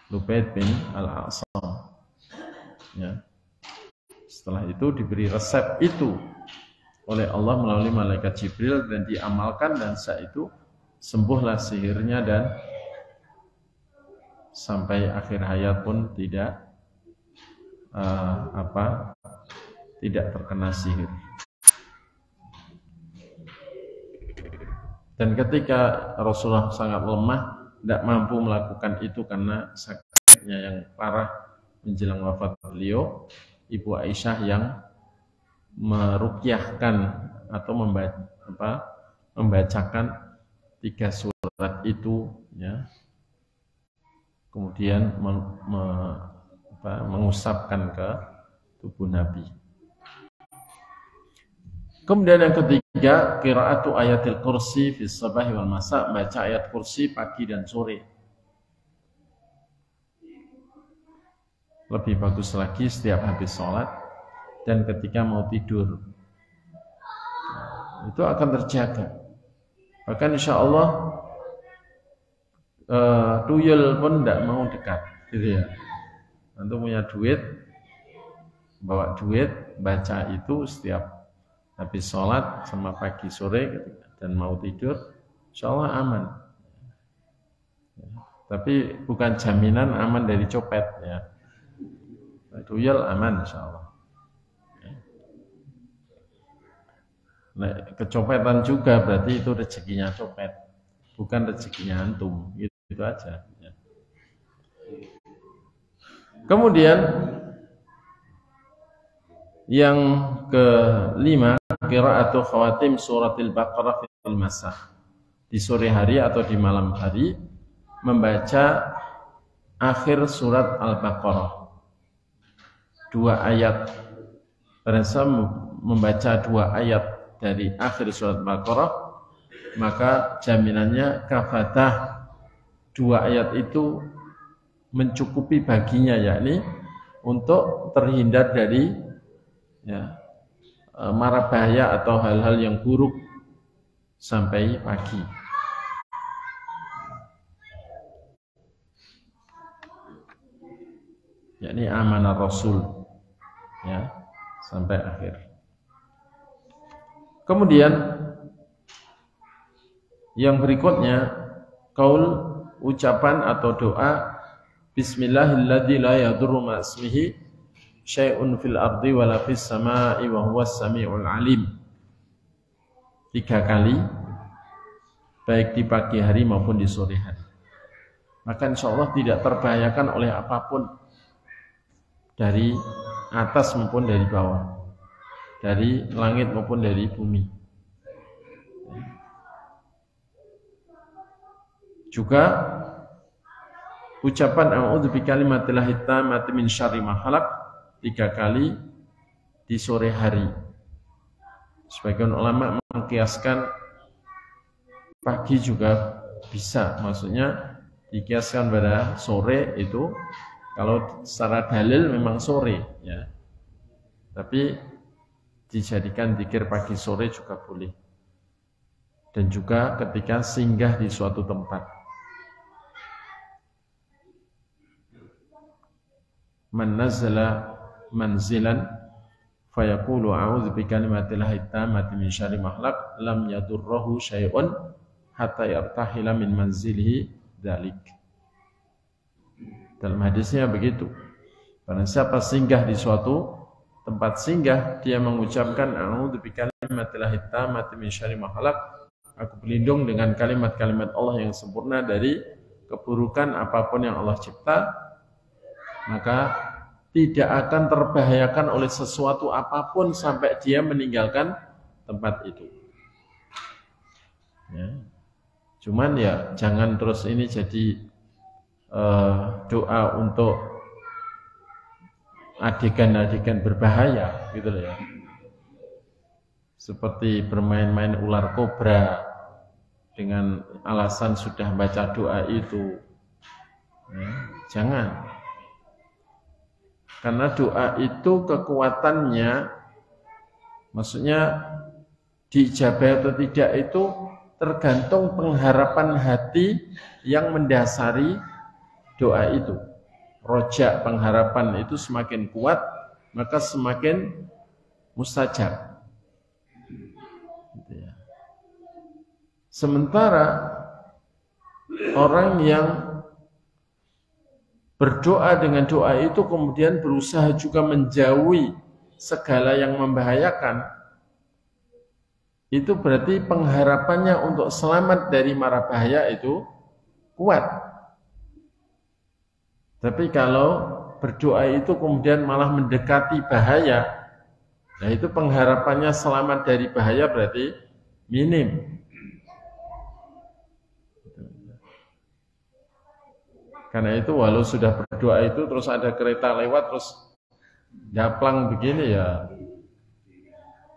Lubaid bin Al-A'sam ya. Setelah itu diberi resep itu oleh Allah melalui malaikat Jibril dan diamalkan, dan saat itu sembuhlah sihirnya dan sampai akhir hayat pun tidak tidak terkena sihir. Dan ketika Rasulullah sangat lemah, tidak mampu melakukan itu karena sakitnya yang parah menjelang wafat beliau, Ibu Aisyah yang meruqyahkan atau membacakan 3 surat itu ya. Kemudian mengusapkan ke tubuh Nabi. Kemudian yang ketiga, qiraatu ayatil kursi fis sabahi wal masa, baca ayat kursi pagi dan sore. Lebih bagus lagi setiap habis sholat dan ketika mau tidur. Itu akan terjaga. Bahkan insya Allah tuyul pun tidak mau dekat, gitu ya. Antum punya duit, bawa duit, baca itu setiap habis sholat sama pagi sore dan mau tidur, insya Allah aman. Tapi bukan jaminan aman dari copet ya. Tuyul aman insya Allah. Nah, kecopetan juga berarti itu rezekinya copet, bukan rezekinya antum. Gitu aja. Ya. Kemudian yang kelima, qiraatu khawatim suratil Baqarah fil masa. Di sore hari atau di malam hari membaca akhir surat Al-Baqarah. 2 ayat. Pada membaca 2 ayat dari akhir surat Al-Baqarah, maka jaminannya kafatah 2 ayat itu mencukupi baginya, yakni untuk terhindar dari ya, mara bahaya atau hal-hal yang buruk sampai pagi. Yakni amanah Rasul ya, sampai akhir. Kemudian yang berikutnya qaul ucapan atau doa Bismillahilladzi la yadurru ma'asmihi syai'un fil ardi wala fis sama'i wa huwas sami'ul alim. 3 kali baik di pagi hari maupun di sore hari. Maka insya Allah tidak terbahayakan oleh apapun dari atas maupun dari bawah, dari langit maupun dari bumi. Juga ucapan a'udzu bikalimatillahi tammati min syarri ma khalaq 3 kali di sore hari. Sebagian ulama mengkiaskan pagi juga bisa, maksudnya dikiaskan pada sore itu kalau secara dalil memang sore ya. Tapi dijadikan zikir pagi sore juga boleh. Dan juga ketika singgah di suatu tempat. Man nazala manzilan fayaqulu a'udzu bikalimatillahi tammati min syarri ma khalaq lam yadurruhu syai'un hatta yartahila min manzilihi dzalik. Dalam hadisnya begitu. Karena siapa singgah di suatu tempat singgah, dia mengucapkan a'udzu bikalimatillahi tammati min syarri ma khalaq. Aku berlindung dengan kalimat-kalimat Allah yang sempurna dari keburukan apapun yang Allah cipta. Maka tidak akan terbahayakan oleh sesuatu apapun sampai dia meninggalkan tempat itu. Ya. Cuman ya jangan terus ini jadi doa untuk adegan-adegan berbahaya gitu ya. Seperti bermain-main ular kobra dengan alasan sudah baca doa itu. Ya, jangan. Karena doa itu kekuatannya, maksudnya diijabah atau tidak itu tergantung pengharapan hati yang mendasari doa itu. Rojak pengharapan itu semakin kuat, maka semakin mustajab. Sementara orang yang berdoa dengan doa itu kemudian berusaha juga menjauhi segala yang membahayakan, itu berarti pengharapannya untuk selamat dari mara bahaya itu kuat. Tapi kalau berdoa itu kemudian malah mendekati bahaya, nah itu pengharapannya selamat dari bahaya berarti minim. Karena itu walau sudah berdoa itu terus ada kereta lewat terus daplang begini ya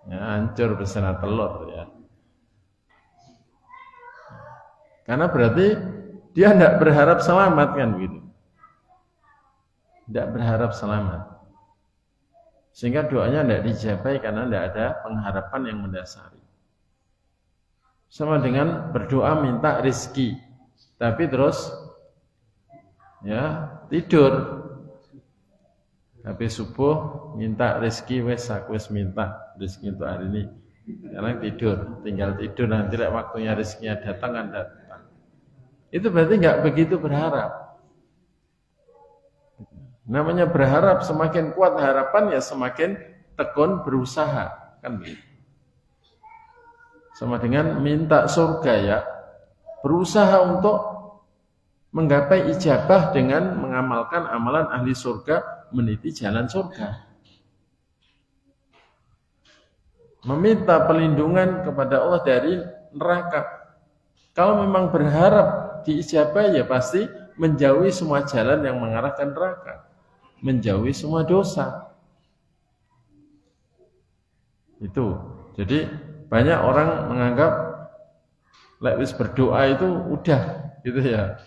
hancur bersena telur ya. Karena berarti dia tidak berharap selamat kan begitu. Tidak berharap selamat. Sehingga doanya tidak dijabai karena tidak ada pengharapan yang mendasari. Sama dengan berdoa minta rezeki, tapi terus ya tidur. Habis subuh minta rezeki aku wis minta rezeki untuk hari ini. Sekarang tidur, tinggal tidur nanti waktunya rezekinya datang kan datang. Itu berarti nggak begitu berharap. Namanya berharap, semakin kuat harapan ya semakin tekun berusaha kan begitu. Sama dengan minta surga ya, berusaha untuk menggapai ijabah dengan mengamalkan amalan ahli surga, meniti jalan surga. Meminta perlindungan kepada Allah dari neraka. Kalau memang berharap diijabah ya pasti menjauhi semua jalan yang mengarah ke neraka, menjauhi semua dosa. Itu. Jadi banyak orang menganggap lek berdoa itu udah gitu ya.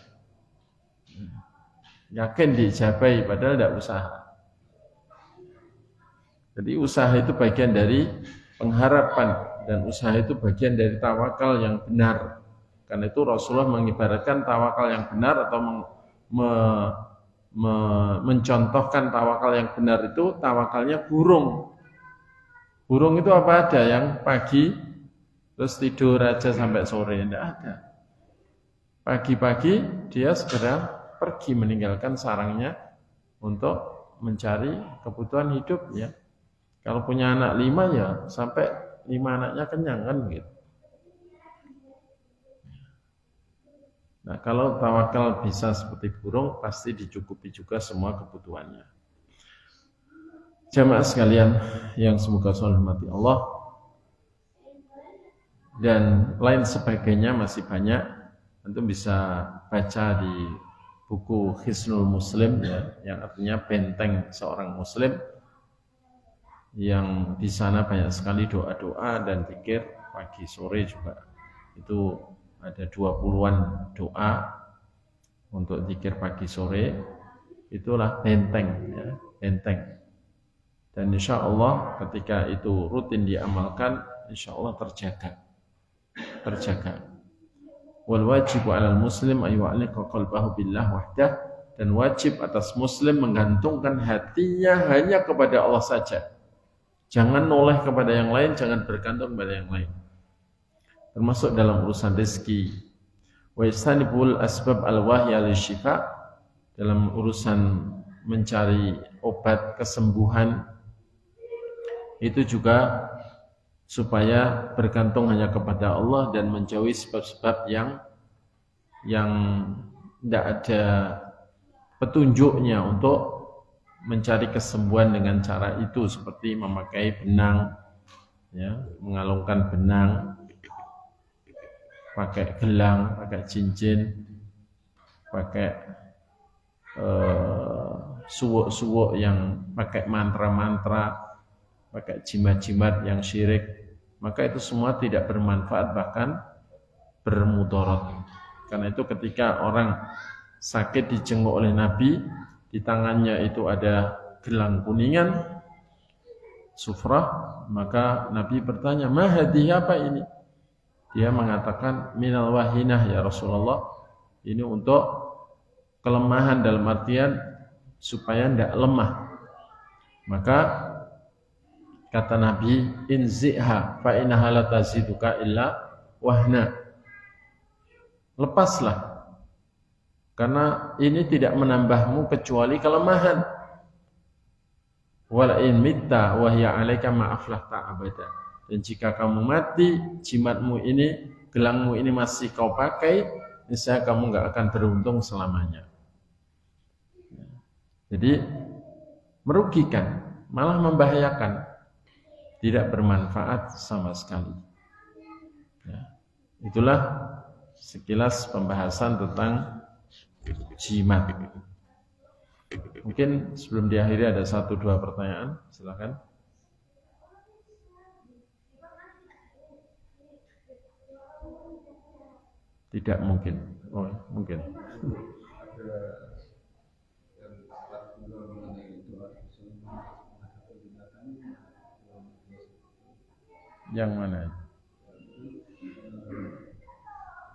Yakin diijabai padahal tidak usaha. Jadi usaha itu bagian dari pengharapan dan usaha itu bagian dari tawakal yang benar. Karena itu Rasulullah mengibaratkan tawakal yang benar atau mencontohkan tawakal yang benar itu tawakalnya burung. Burung itu apa ada yang pagi terus tidur aja sampai sore, tidak ada. Pagi-pagi dia segera pergi meninggalkan sarangnya untuk mencari kebutuhan hidup ya. Kalau punya anak 5 ya sampai 5 anaknya kenyang kan gitu. Nah, kalau tawakal bisa seperti burung, pasti dicukupi juga semua kebutuhannya. Jamaah sekalian yang semoga selalu dirahmati Allah dan lain sebagainya masih banyak. Tentu bisa baca di buku Hisnul Muslim ya, yang artinya benteng seorang muslim, yang di sana banyak sekali doa-doa dan zikir pagi sore juga. Itu ada 20-an doa untuk zikir pagi sore. Itulah benteng ya, benteng. Dan insya Allah ketika itu rutin diamalkan, insya Allah terjaga. Wal wajibu 'alal muslim ay yu'alliqa qalbahu billah wahdah, dan wajib atas muslim menggantungkan hatinya hanya kepada Allah saja. Jangan noleh kepada yang lain, jangan bergantung kepada yang lain. Termasuk dalam urusan rezeki. Wa yastanibul asbab al-wahya lisyifa, dalam urusan mencari obat kesembuhan itu juga supaya bergantung hanya kepada Allah dan menjauhi sebab-sebab yang tidak ada petunjuknya untuk mencari kesembuhan dengan cara itu, seperti memakai benang, ya, mengalungkan benang, pakai gelang, pakai cincin, pakai suwuk-suwuk yang pakai mantra-mantra, pakai jimat-jimat yang syirik. Maka itu semua tidak bermanfaat, bahkan bermudarat. Karena itu ketika orang sakit dijenguk oleh Nabi, di tangannya itu ada gelang kuningan, sufrah, maka Nabi bertanya, "Ma hadhihi, apa ini?" Dia mengatakan, "Minal wahinah ya Rasulullah." Ini untuk kelemahan, dalam artian supaya tidak lemah. Maka kata Nabi, "Inzi'ha fa innaha la taziduka illa wahna." Lepaslah, karena ini tidak menambahmu kecuali kelemahan. Wala in mitta wa hiya 'alaika ma aflahta abada. Dan jika kamu mati, jimatmu ini, gelangmu ini masih kau pakai, niscaya kamu enggak akan beruntung selamanya. Jadi merugikan, malah membahayakan, tidak bermanfaat sama sekali. Ya. Itulah sekilas pembahasan tentang jimat. Mungkin sebelum diakhiri ada 1-2 pertanyaan, silakan. Tidak mungkin. Oh, mungkin. Yang mana?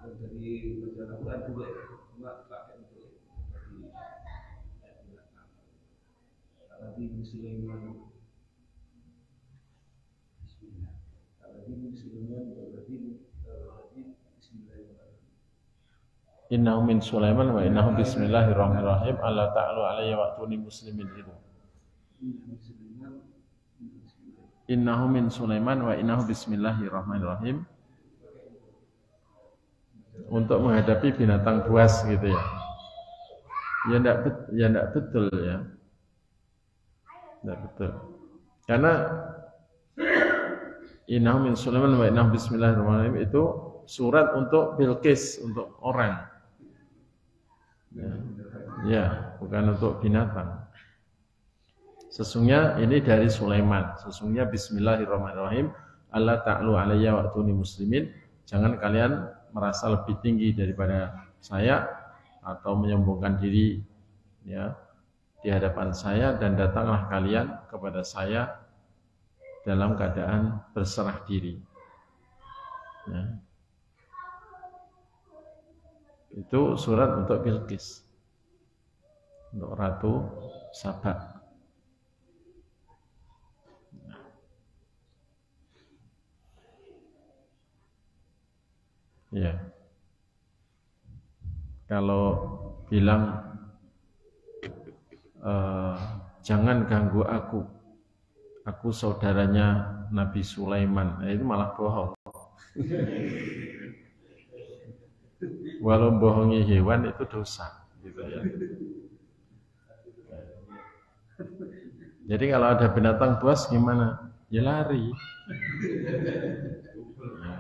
Dari Al-Quran juga cuma pakai untuk Nabi Sulaiman. Bismillah. Nabi Sulaiman berarti Bismillahirrahmanirrahim. Innahu min Sulaiman wa innahu bismillahirrahmanirrahim. Allah ta'ala alayya wa atuni muslimin itu. Innahu min Sulaiman wa innahu bismillahirrahmanirrahim. Untuk menghadapi binatang buas gitu ya. Ya enggak betul ya. Enggak betul. Karena innahu min Sulaiman wa innahu bismillahirrahmanirrahim itu surat untuk Bilqis, untuk orang. Ya, bukan untuk binatang. Sesungguhnya ini dari Sulaiman. Sesungguhnya bismillahirrahmanirrahim. Allah ta'alu alayya wa atuni muslimin. Jangan kalian merasa lebih tinggi daripada saya atau menyombongkan diri ya di hadapan saya, dan datanglah kalian kepada saya dalam keadaan berserah diri. Ya. Itu surat untuk Bilqis, untuk Ratu Saba. Ya. kalau bilang jangan ganggu aku saudaranya Nabi Sulaiman, nah, itu malah bohong. Walau bohongi hewan itu dosa, gitu ya. Jadi kalau ada binatang buas gimana? Ya lari. Ya.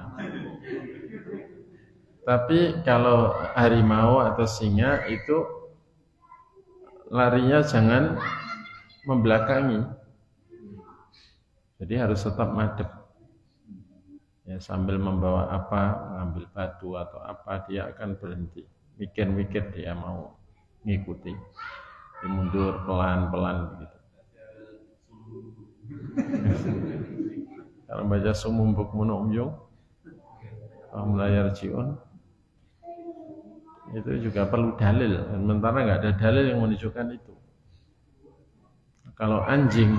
Tapi kalau harimau atau singa itu larinya jangan membelakangi. Jadi harus tetap madep. Ya, sambil membawa apa, mengambil batu atau apa, dia akan berhenti. Mikir-mikir dia mau ngikuti. Dia mundur pelan-pelan begitu. Kalau baca sumum bukmun umyung melayar jion, itu juga perlu dalil. Sementara nggak ada dalil yang menunjukkan itu. Kalau anjing,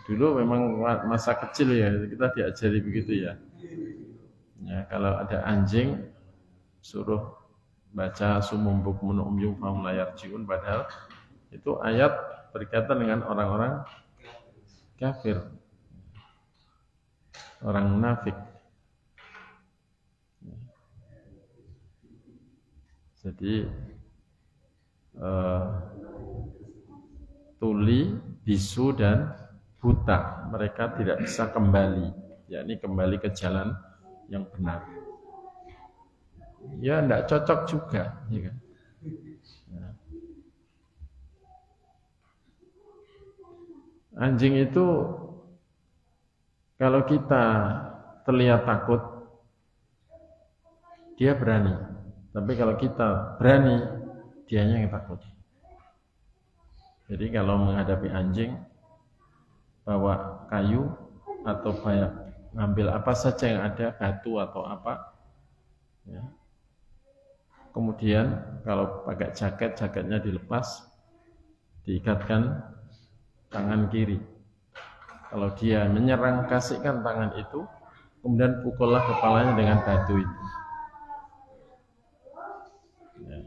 dulu memang masa kecil ya kita diajari begitu ya. Ya, kalau ada anjing suruh baca sumum bukmun umyung melayar jion, padahal itu ayat berkaitan dengan orang-orang kafir, orang munafik. Jadi tuli, bisu dan buta mereka tidak bisa kembali, yakni kembali ke jalan yang benar. Ya tidak cocok juga, ya kan? Ya. Anjing itu kalau kita terlihat takut, dia berani. Tapi kalau kita berani, dianya yang takut. Jadi kalau menghadapi anjing, bawa kayu atau ngambil apa saja yang ada, batu atau apa. Ya. Kemudian kalau pakai jaket, jaketnya dilepas, diikatkan tangan kiri. Kalau dia menyerang, kasihkan tangan itu, kemudian pukullah kepalanya dengan batu itu. Ya.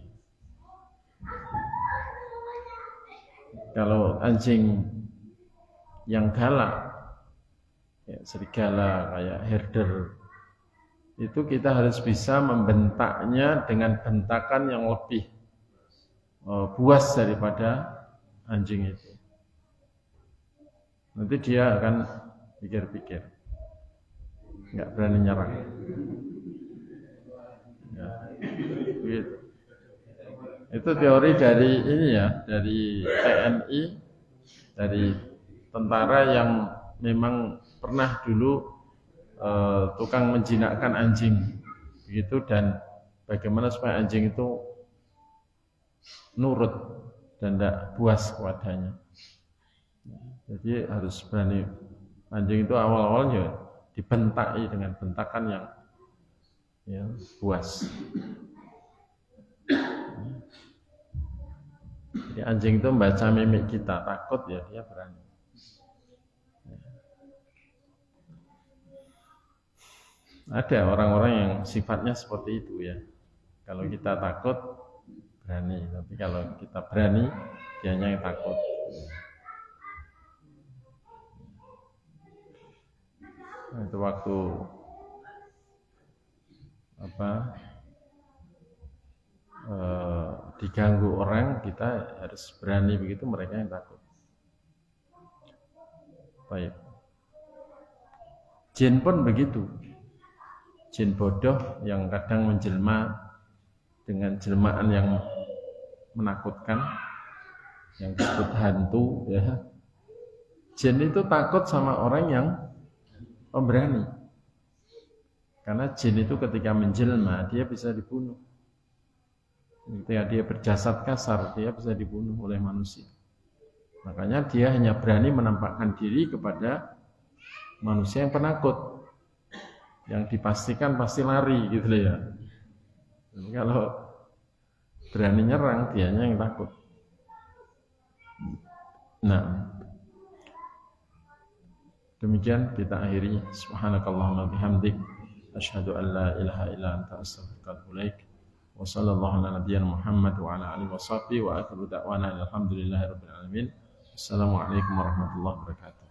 Kalau anjing yang galak, ya, serigala kayak herder, itu kita harus bisa membentaknya dengan bentakan yang lebih buas daripada anjing itu. Nanti dia akan pikir-pikir, nggak berani nyerang. Ya, gitu. Itu teori dari ini ya, dari TNI, dari tentara yang memang pernah dulu tukang menjinakkan anjing, begitu, dan bagaimana supaya anjing itu nurut dan tidak puas kepadanya. Jadi harus berani. Anjing itu awal-awalnya dibentaki dengan bentakan yang puas. Jadi anjing itu membaca mimik kita, takut ya dia berani. Ada orang-orang yang sifatnya seperti itu ya. Kalau kita takut, berani. Tapi kalau kita berani, dianya yang takut. Nah, itu waktu diganggu orang, kita harus berani, begitu mereka yang takut. Baik. Jin pun begitu. Jin bodoh yang kadang menjelma dengan jelmaan yang menakutkan, yang disebut hantu ya. Jin itu takut sama orang yang pemberani. Karena jin itu ketika menjelma dia bisa dibunuh. Ketika dia berjasad kasar, dia bisa dibunuh oleh manusia. Makanya dia hanya berani menampakkan diri kepada manusia yang penakut, yang dipastikan pasti lari gitu ya. Jadi kalau berani nyerang, dianya yang takut. Nah, demikian kita akhiri. Subhanakallahumma bihamdik, asyhadu an la ilaha illa anta astaghfiruka wa atubu ilaik. Wa sallallahu ala nabiyyina Muhammad wa ala alihi washabihi wa akhiru da'wana alhamdulillahirabbil alamin. Assalamualaikum warahmatullahi wabarakatuh.